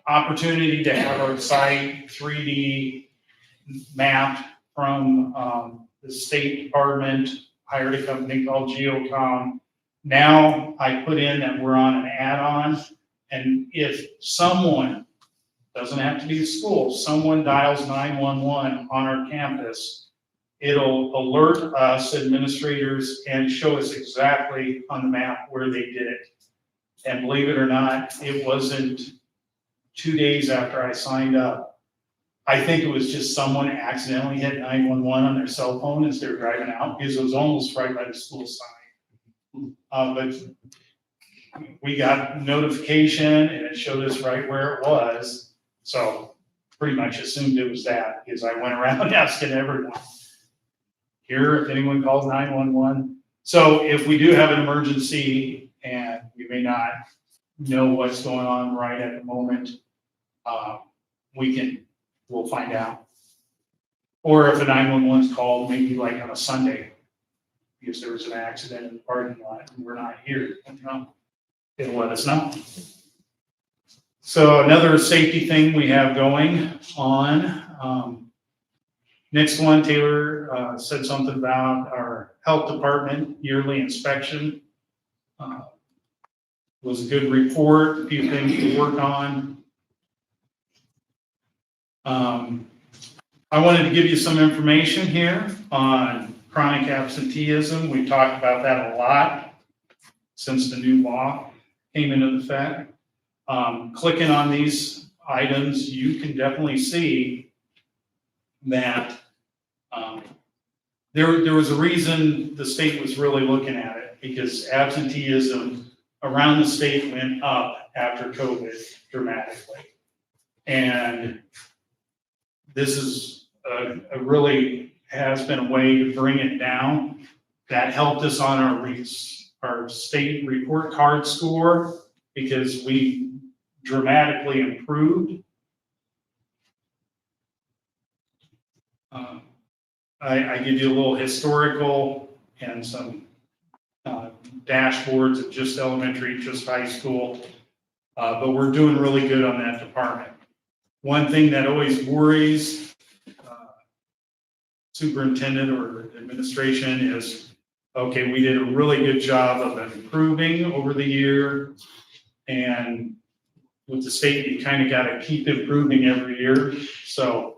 opportunity to have our site 3D mapped from the State Department, hired a company called GeoCom. Now I put in that we're on an add-on, and if someone, doesn't have to be the school, someone dials 911 on our campus, it'll alert us administrators and show us exactly on the map where they did it. And believe it or not, it wasn't 2 days after I signed up. I think it was just someone accidentally hit 911 on their cell phone as they were driving out, because it was almost right by the school sign. But we got notification and it showed us right where it was. So pretty much assumed it was that, because I went around asking everyone here if anyone calls 911. So if we do have an emergency and we may not know what's going on right at the moment, we'll find out. Or if a 911 is called, maybe like on a Sunday, because there was an accident in the parking lot and we're not here, it'll let us know. So another safety thing we have going on. Next one, Taylor said something about our health department yearly inspection. Was a good report, a few things to work on. I wanted to give you some information here on chronic absenteeism. We've talked about that a lot since the new law came into effect. Clicking on these items, you can definitely see that there was a reason the state was really looking at it, because absenteeism around the state went up after COVID dramatically. And this is a really has been a way to bring it down. That helped us on our state report card score, because we dramatically improved. I give you a little historical and some dashboards of just elementary, just high school, but we're doing really good on that department. One thing that always worries superintendent or administration is, okay, we did a really good job of improving over the year, And with the state, you kind of got to keep improving every year. So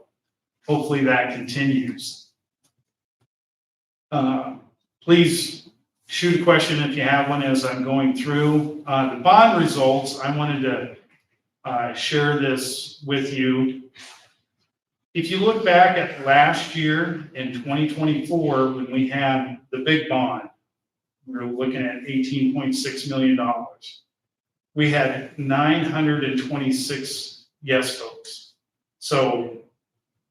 hopefully that continues. Please shoot a question if you have one as I'm going through. The bond results, I wanted to share this with you. If you look back at last year in 2024, when we had the big bond, we were looking at $18.6 million. We had 926 yes votes. So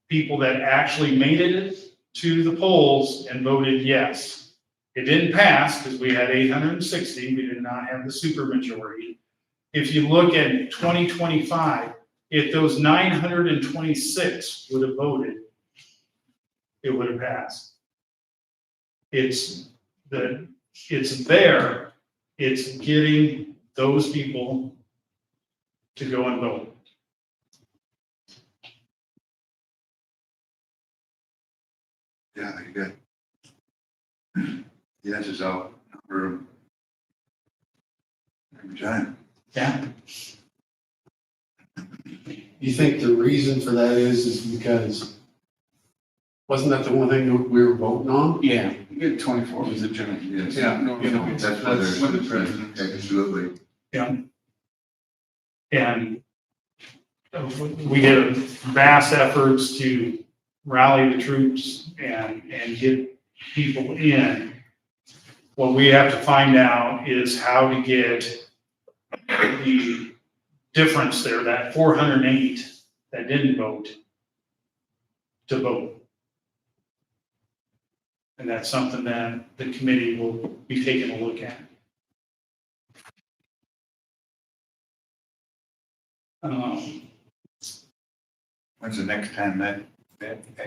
people that actually made it to the polls and voted yes. It didn't pass because we had 860. We did not have the supermajority. If you look at 2025, if those 926 would have voted, it would have passed. It's there. It's getting those people to go and vote. Yeah, you got yes is out for every time. Yeah. You think the reason for that is because, wasn't that the one thing that we were voting on? Yeah, you get 24 was the general. Yes. Yeah, no, You know, it's- that's what that's they're. what the president. Absolutely. Yeah. And we did vast efforts to rally the troops and get people in. What we have to find out is how to get the difference there, that 408 that didn't vote, to vote. And that's something that the committee will be taking a look at. When's the next time that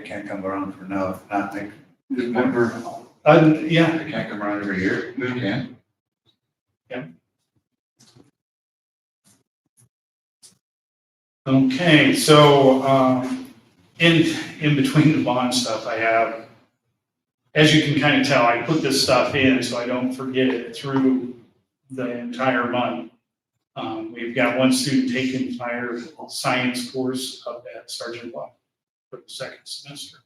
can't come around for now, not next? November. Yeah, They can't come around every year? We can. okay, so, in between the bond stuff, I have, as you can kind of tell, I put this stuff in so I don't forget it through the entire month. We've got one student taking fire science course up at Sergeant Bluff for the second semester.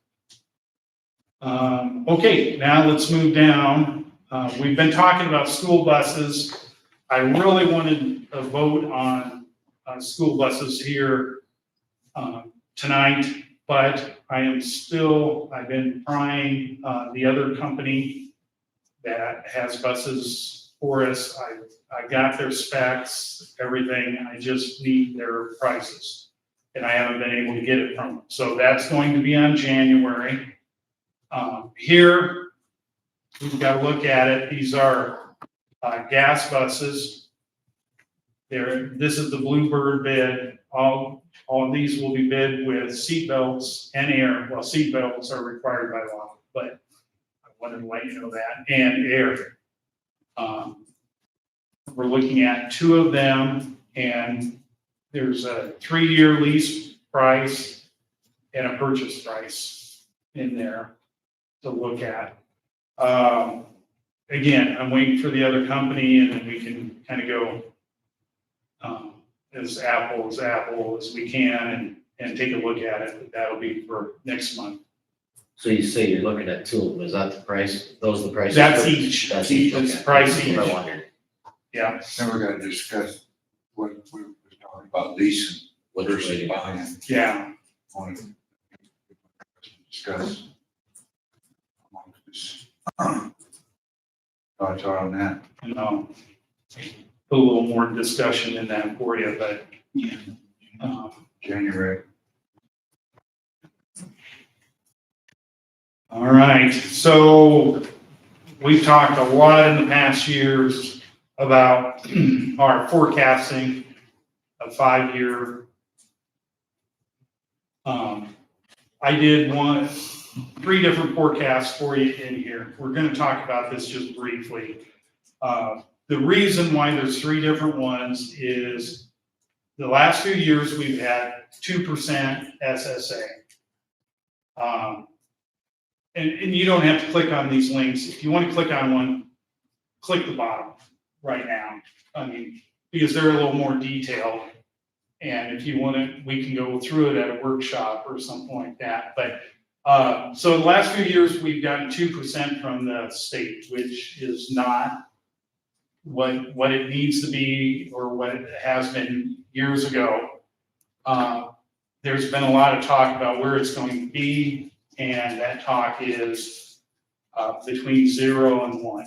Okay, now let's move down. We've been talking about school buses. I really wanted a vote on school buses here tonight, but I've been trying the other company that has buses for us. I got their specs, everything. I just need their prices. And I haven't been able to get it from them. So that's going to be on January. Here, we've got to look at it. These are gas buses. This is the Bluebird bid. All of these will be bid with seat belts and air. Well, seat belts are required by law, but I wanted to let you know that, and air. We're looking at two of them, and there's a 3-year lease price and a purchase price in there to look at. Again, I'm waiting for the other company, and then we can kind of go as apple as we can and take a look at it. But that'll be for next month. So you say you're looking at two of them, is that the price, those are the prices? That's each. That's Each each, is okay. price That's what each. I wondered. Yeah. Then we're gonna discuss what we were talking about leasing Which versus way? buying. Yeah. Want to discuss amongst us. Thoughts are on that? And put a little more discussion in that for you, but yeah. January. All right, so we've talked a lot in the past years about our forecasting of 5-year. I did 3 different forecasts for you in here. We're going to talk about this just briefly. The reason why there's 3 different ones is the last few years we've had 2% SSA. And you don't have to click on these links. If you want to click on one, click the bottom right now. I mean, because they're a little more detailed. And if you want to, we can go through it at a workshop or something like that. But, so the last few years, we've gotten 2% from the state, which is not what it needs to be or what it has been years ago. There's been a lot of talk about where it's going to be, and that talk is between 0 and 1.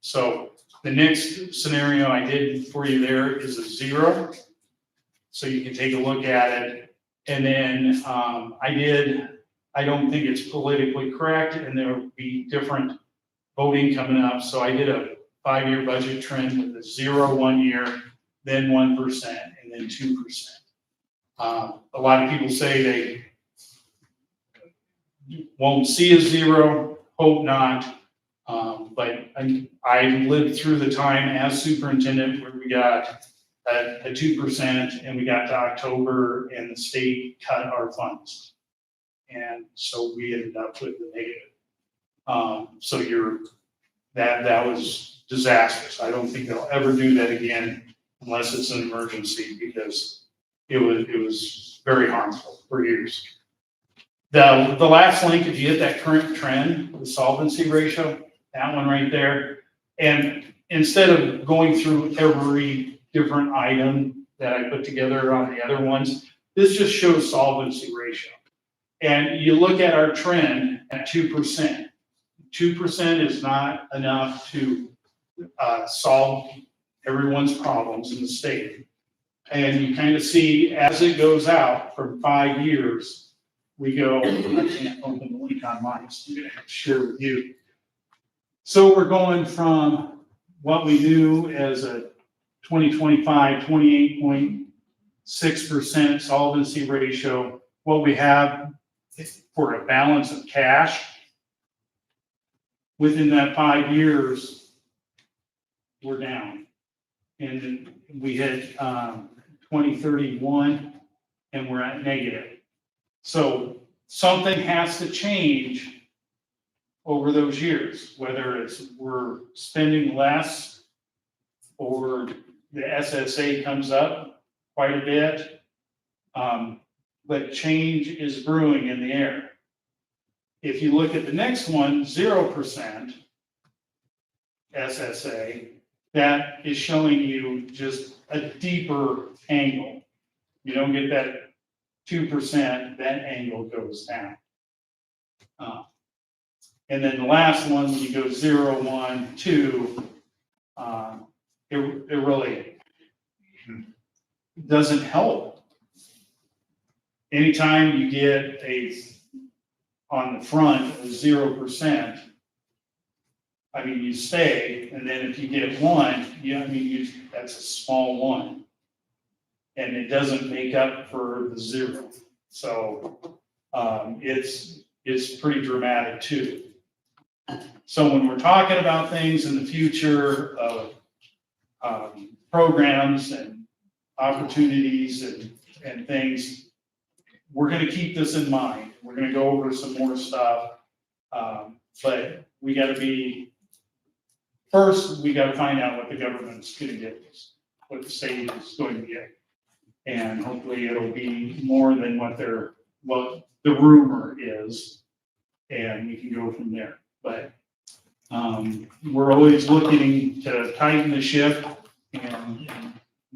So the next scenario I did for you there is a 0. So you can take a look at it. And then I don't think it's politically correct, and there will be different voting coming up. So I did a 5-year budget trend with a 0 1 year, then 1%, and then 2%. A lot of people say they won't see a 0, hope not. But I lived through the time as superintendent where we got a 2% and we got to October and the state cut our funds. And so we ended up with the negative. So that was disastrous. I don't think they'll ever do that again unless it's an emergency, because it was very harmful for years. The last link, if you hit that current trend, the solvency ratio, that one right there. And instead of going through every different item that I put together on the other ones, this just shows solvency ratio. And you look at our trend at 2%. 2% is not enough to solve everyone's problems in the state. And you kind of see as it goes out from 5 years, we go, I can't open the link on mine, so I'm gonna have to share with you. So we're going from what we knew as a 2025, 28.6% solvency ratio, what we have for a balance of cash. Within that 5 years, we're down. And we hit 2031 and we're at negative. So something has to change over those years, whether it's we're spending less or the SSA comes up quite a bit. But change is brewing in the air. If you look at the next one, 0% SSA, that is showing you just a deeper angle. You don't get that 2%, that angle goes down. And then the last one, when you go 0, 1, 2, it really doesn't help. Anytime you get on the front of 0%, I mean, you stay, and then if you get 1, that's a small 1. And it doesn't make up for the 0. So it's pretty dramatic too. So when we're talking about things in the future of programs and opportunities and things, we're going to keep this in mind. We're going to go over some more stuff, but we got to find out what the government's going to give us, what the state is going to get, and hopefully it'll be more than what the rumor is, and we can go from there. But we're always looking to tighten the ship, and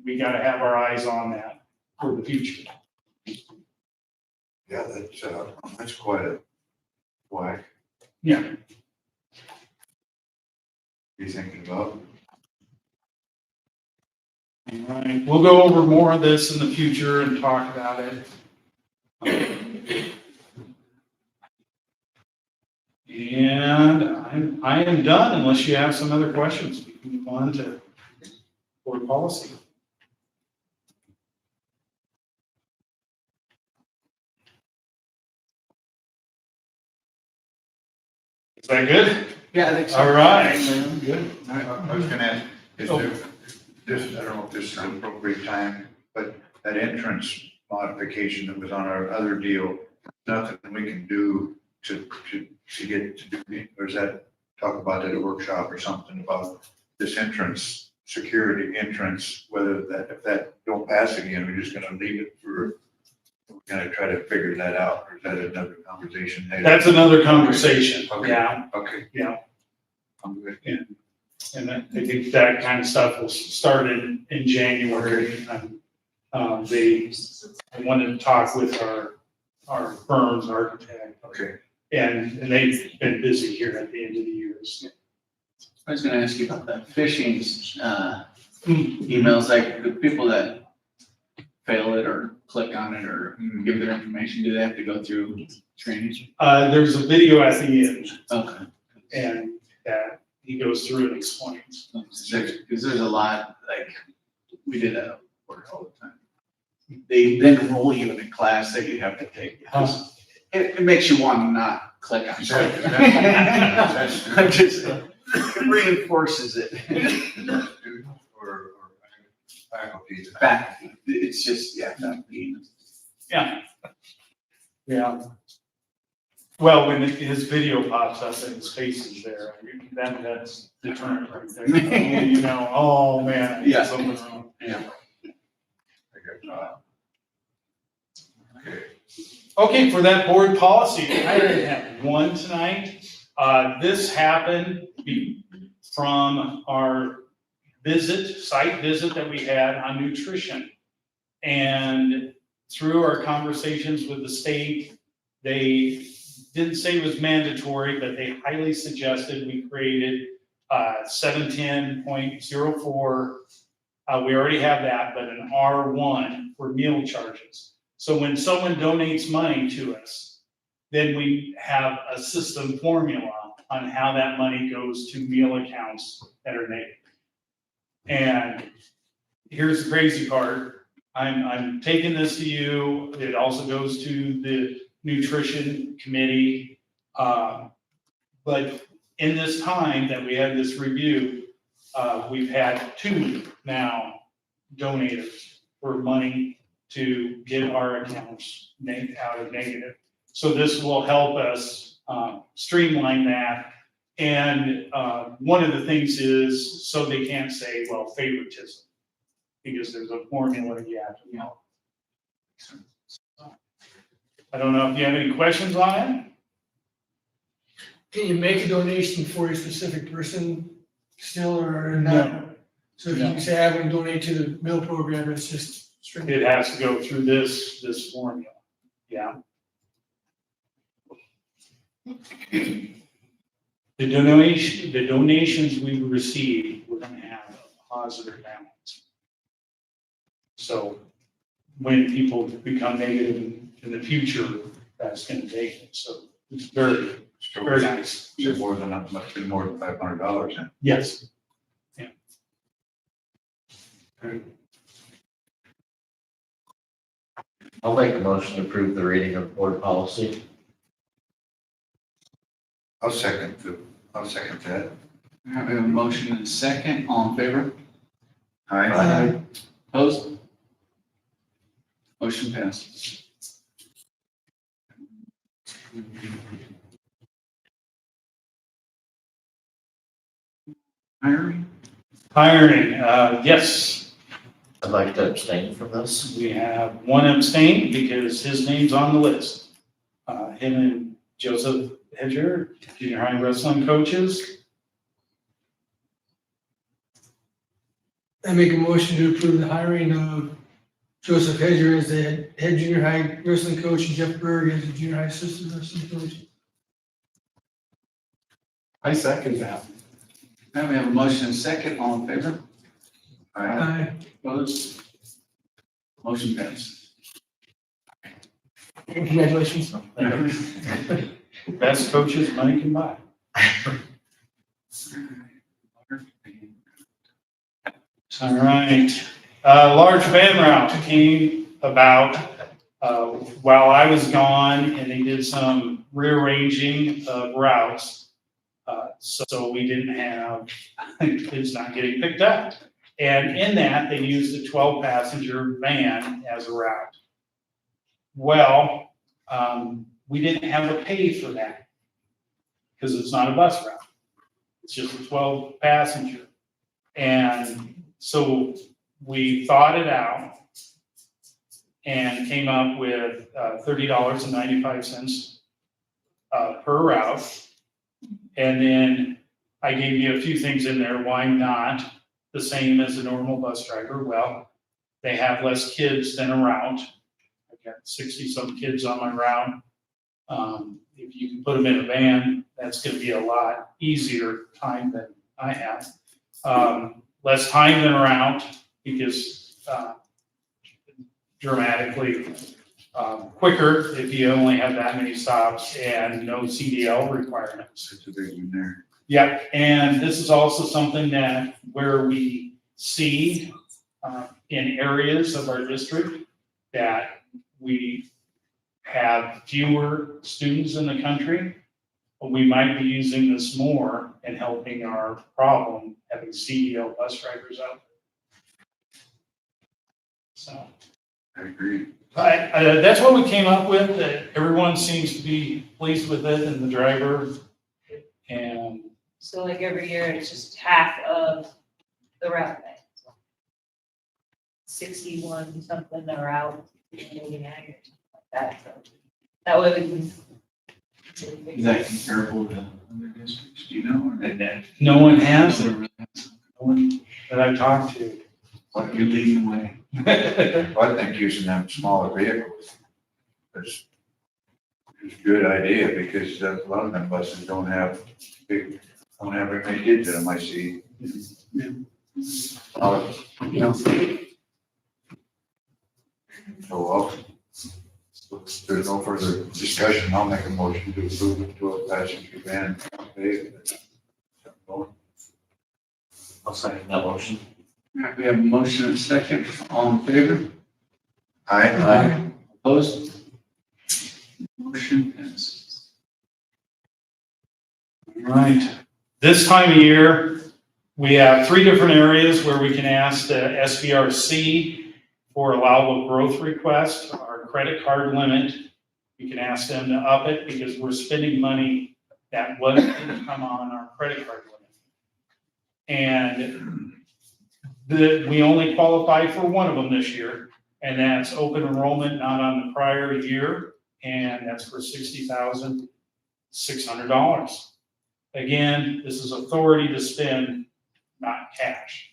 we got to have our eyes on that for the future. Yeah, that's quite a whack. Yeah. You thinking about? All right, we'll go over more of this in the future and talk about it. And I am done unless you have some other questions. We can move on to board policy. Is that good? Yeah, I think so. All right. Good. I was gonna ask, is there, I don't know if this is an appropriate time, but that entrance modification that was on our other deal, nothing we can do to get to do it, or is that talk about at a workshop or something about this entrance security entrance, whether that, if that don't pass again, we're just gonna leave it for, we're gonna try to figure that out, or is that another conversation? That's another conversation, Okay. yeah, Okay. yeah. I'm good. And I think that kind of stuff will start in January. They wanted to talk with our firm's architect. Okay. And they've been busy here at the end of the year. So. I was gonna ask you about that phishing, emails, like the people that fail it or click on it or give their information, do they have to go through training? There's a video at the end, Okay. and he goes through and explains. Because there's a lot, like, we did that at work all the time. They then enroll you in a class that you have to take. It makes you want to not click on something. I'm just, it reinforces it. Or faculty. Back, it's just, yeah, not being. Yeah. Yeah. Well, when his video pops up and his face is there, that's deterrent right there. You know, oh man, I did Yeah. something wrong. Yeah. Okay. Okay, for that board policy, I already have one tonight. This happened from our site visit that we had on nutrition. And through our conversations with the state, they didn't say it was mandatory, but they highly suggested we created 710.04. We already have that, but an R1 for meal charges. So when someone donates money to us, then we have a system formula on how that money goes to meal accounts that are negative. And here's the crazy part. I'm taking this to you. It also goes to the nutrition committee. But in this time that we had this review, we've had 2 now donators for money to get our accounts out of negative. So this will help us streamline that. And one of the things is, so they can't say, well, favoritism, because there's a formula you have to know. I don't know if you have any questions on it? Can you make a donation for a specific person still or not? No. So if you say I want to donate to the meal program, it's just straight. It has to go through this formula, yeah. The donations we received, we're gonna have a positive balance. So when people become negative in the future, that's gonna take it, so it's very nice. It's more than, must be more than $500 then. Yes. Yeah. I'll make a motion to approve the reading of board policy. I'll second that. We have a motion and a second, all in favor? Aye. Opposed? Motion passes. Hiring? Hiring, yes, I'd like to abstain from this. we have one abstain because his name's on the list. Him and Joseph Hedger, junior high wrestling coaches. I make a motion to approve the hiring of Joseph Hedger as the head junior high wrestling coach and Jeff Berg as the junior high assistant wrestling coach. I second that. Now we have a motion and a second, all in favor? Aye. Opposed? Motion passes. Congratulations. Best coaches money can buy. All right, large van route came about while I was gone, and they did some rearranging of routes. So we didn't have, it's not getting picked up. And in that, they used a 12-passenger van as a route. Well, we didn't have a pay for that because it's not a bus route. It's just a 12-passenger. And So we thought it out and came up with $30.95 per route. And then I gave you a few things in there. Why not the same as a normal bus driver? Well, they have less kids than a route. I've got 60-some kids on my route. If you can put them in a van, that's gonna be a lot easier time than I have. Less time than a route because dramatically quicker if you only have that many stops and no CDL requirements. It's a big one there. Yeah, and this is also something that where we see in areas of our district that we have fewer students in the country, we might be using this more and helping our problem, having CDL bus drivers out there. So. I agree. That's what we came up with, that everyone seems to be pleased with it and the driver. And So like every year, it's just half of the route pay. 61 something the route, or something like that. So that way we can. Is that comparable to other districts, do you know, or that? no one has, No no one has. one that I've talked to. What You're leading the way. I think using them smaller vehicles is a good idea because a lot of them buses don't have very many kids in them, I see. So if there's no further discussion, I'll make a motion to approve it to a passenger van. I'll second that motion. All right, we have a motion and a second. All in favor? Aye. Opposed? Motion passes. All right. This time of year, we have 3 different areas where we can ask the SBRC for allowable growth request, our credit card limit. We can ask them to up it because we're spending money that wasn't going to come on our credit card limit. And we only qualify for one of them this year, and that's open enrollment, not on the prior year, and that's for $60,600. Again, this is authority to spend, not cash.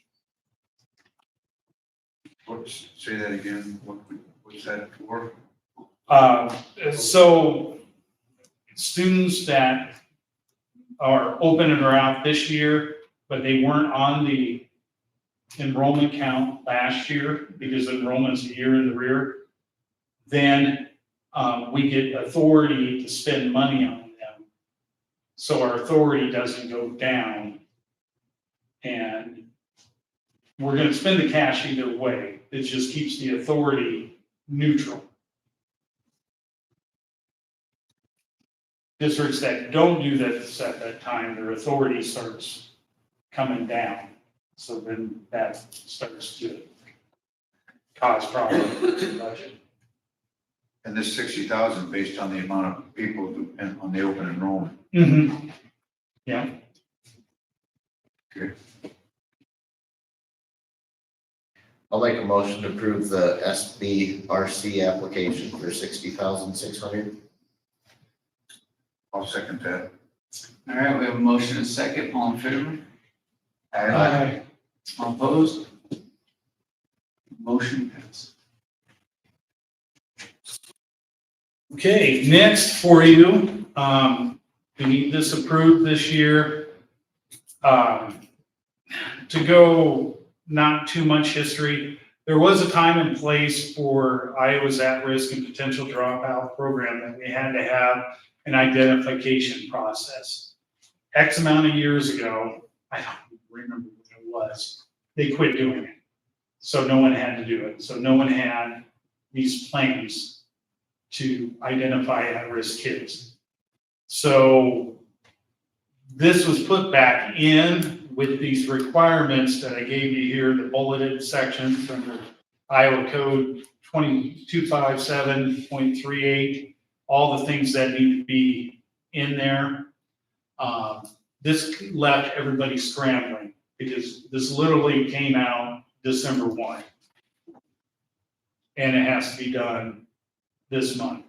Say that again, what's that for? So students that are open and are out this year, but they weren't on the enrollment count last year because enrollment's a year in the rear, then we get authority to spend money on them. So our authority doesn't go down. And we're gonna spend the cash either way. It just keeps the authority neutral. Districts that don't do this at that time, their authority starts coming down. So then that starts to cause problems with the budget. And this 60,000 based on the amount of people on the open enrollment. Mm-hmm. Yeah. Okay. I'll make a motion to approve the SBRC application for 60,600. I'll second that. All right, we have a motion and a second. All in favor? Aye. All opposed? Motion passes. Okay, next for you, we need this approved this year. To go not too much history, there was a time and place for Iowa's at-risk and potential dropout program that we had to have an identification process. X amount of years ago, I don't remember what it was, they quit doing it. So no one had to do it. So no one had these plans to identify at-risk kids. So this was put back in with these requirements that I gave you here, the bulleted sections under Iowa Code 2257.38, all the things that need to be in there. This left everybody scrambling because this literally came out December 1. And it has to be done this month.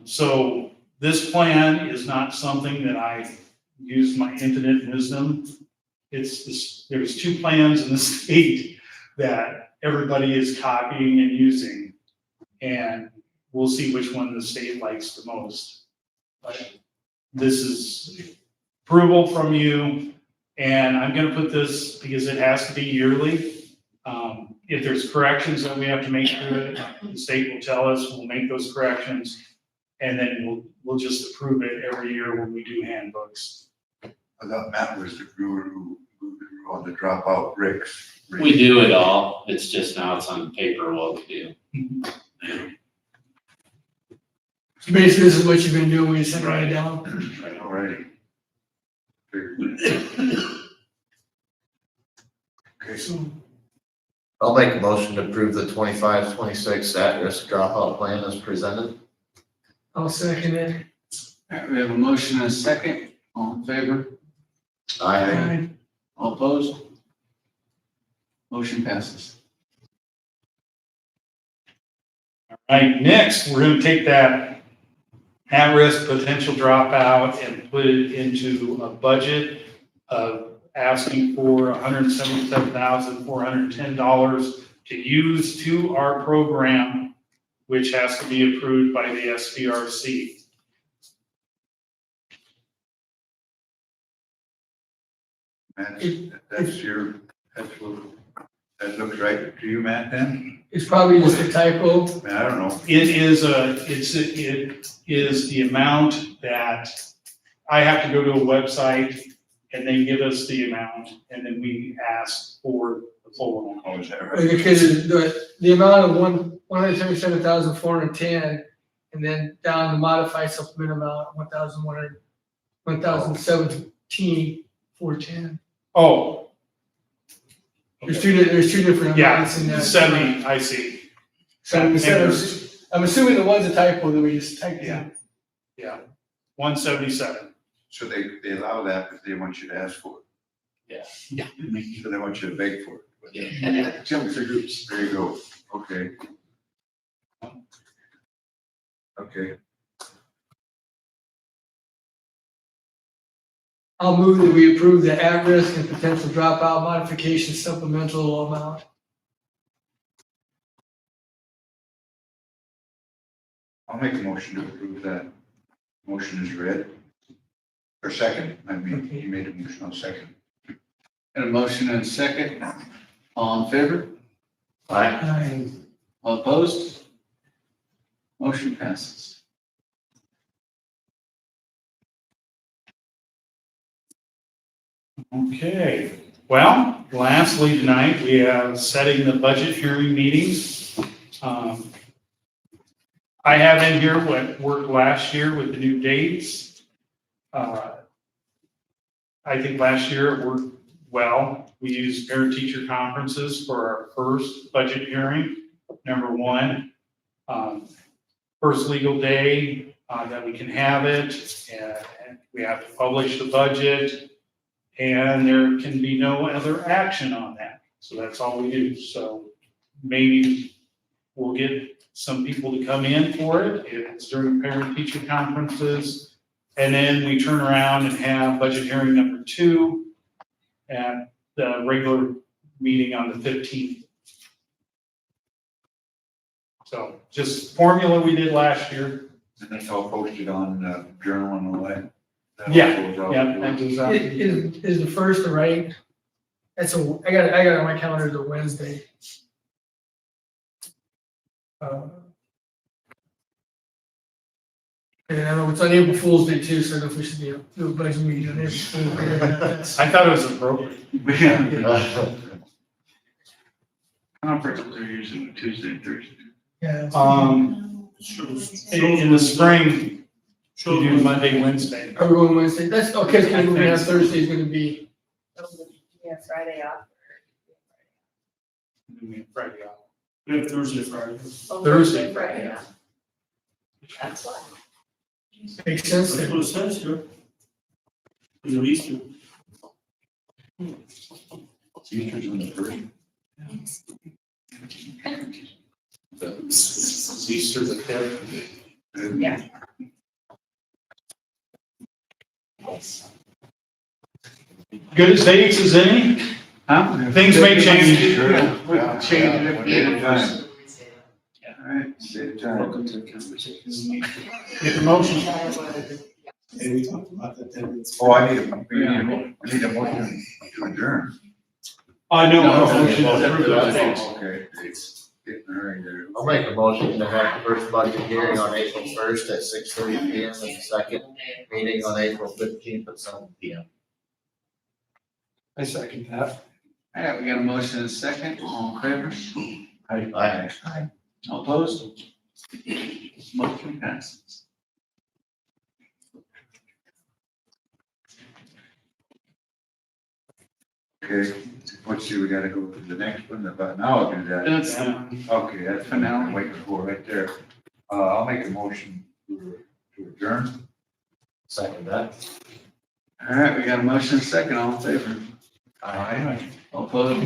So this plan is not something that I use my infinite wisdom. There's 2 plans in the state that everybody is copying and using. And we'll see which one the state likes the most. But this is approval from you, and I'm gonna put this, because it has to be yearly. If there's corrections that we have to make to it, the state will tell us, we'll make those corrections, and then we'll just approve it every year when we do handbooks. I thought Matt was the guru on the dropout bricks. We do it all, it's just now it's on paper what we do. So basically, this is what you've been doing when you sit right down. Alrighty. Okay, so I'll make a motion to approve the 25-26 at-risk dropout plan as presented. I'll second it. All right, we have a motion and a second. All in favor? Aye. All opposed? Motion passes. All right, next, we're gonna take that at-risk potential dropout and put it into a budget of asking for $177,410 to use to our program, which has to be approved by the SBRC. Matt, that looks right to you, Matt, then? It's probably just a typo. I mean, I don't know. It is the amount that I have to go to a website and they give us the amount and then we ask for the full amount. Oh, is that right? Because the amount of 177,410, and then down the modified supplement amount, 1,017,410. Oh. There's two different Yeah, amounts in that. 70, I see. So I'm assuming the one's a typo that we just typed in. Yeah, 177. So they allow that if they want you to ask for Yeah. it. So they want you to beg for it. Yeah. Jump for groups. There you go. Okay. Okay. I'll move that we approve the at-risk and potential dropout modification supplemental amount. I'll make a motion to approve that. Motion is read. Or second, I mean, you made a motion, I'll second. And a motion and a second. All in favor? Aye. All opposed? Motion passes. Okay, well, lastly tonight, we have setting the budget hearing meetings. I have in here what worked last year with the new dates. I think last year it worked well. We used parent-teacher conferences for our first budget hearing, number one. First legal day that we can have it, and we have to publish the budget, and there can be no other action on that. So that's all we do. So maybe we'll get some people to come in for it if it's during parent-teacher conferences. And then we turn around and have budget hearing number 2 at the regular meeting on the 15th. So just formula we did last year. And that's all posted on Journal and all that. Yeah, That goes out. yeah, that goes out. Is the first the right? I got it on my calendar the Wednesday. And I know it's on April Fool's Day too, so I don't know if we should do a budget meeting on April Fool's Day. That's- I thought it was appropriate. Yeah, conferences are usually Tuesday and Thursday. Yeah. In the spring, we do Monday, Wednesday. Are we going Wednesday? That's, okay, because we're gonna have Thursday is gonna be, Yeah, Friday off. And then we have Friday off. We have Thursday, Friday. Thursday, Friday, yeah. That's what. makes sense That's then. what it says here. Is it Easter? Easter's on the first. Easter the 10th. Yeah. Good as dates as any, Huh? things may change. Yeah, we can change it if One we day at a need time. to. All right. Save time. Welcome to the conversation. Get the motion. And we talked about that 10 minutes. Oh, I need a motion to adjourn. I know. No, motion to motion. approve those dates. Okay, it's getting hurry there. I'll make a motion to have the first budget hearing on April 1st at 6:30 P M. and the second meeting on April 15th at 7 P M. I second that. All right, we got a motion and a second. All in favor? Aye. All opposed? Motion passes. Okay, let's see, we gotta go to the next one, but now I'll do that. That's, Okay, that's For now. I'm waiting for right there. I'll make a motion to adjourn. Second that. all right, we got a motion and a second. All in favor? Aye. All opposed?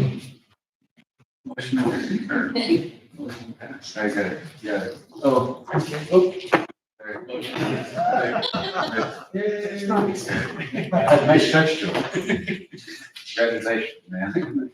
Motion carried. Motion passed. I got it, yeah. Oh. Nice touch, Joe. Congratulations, man.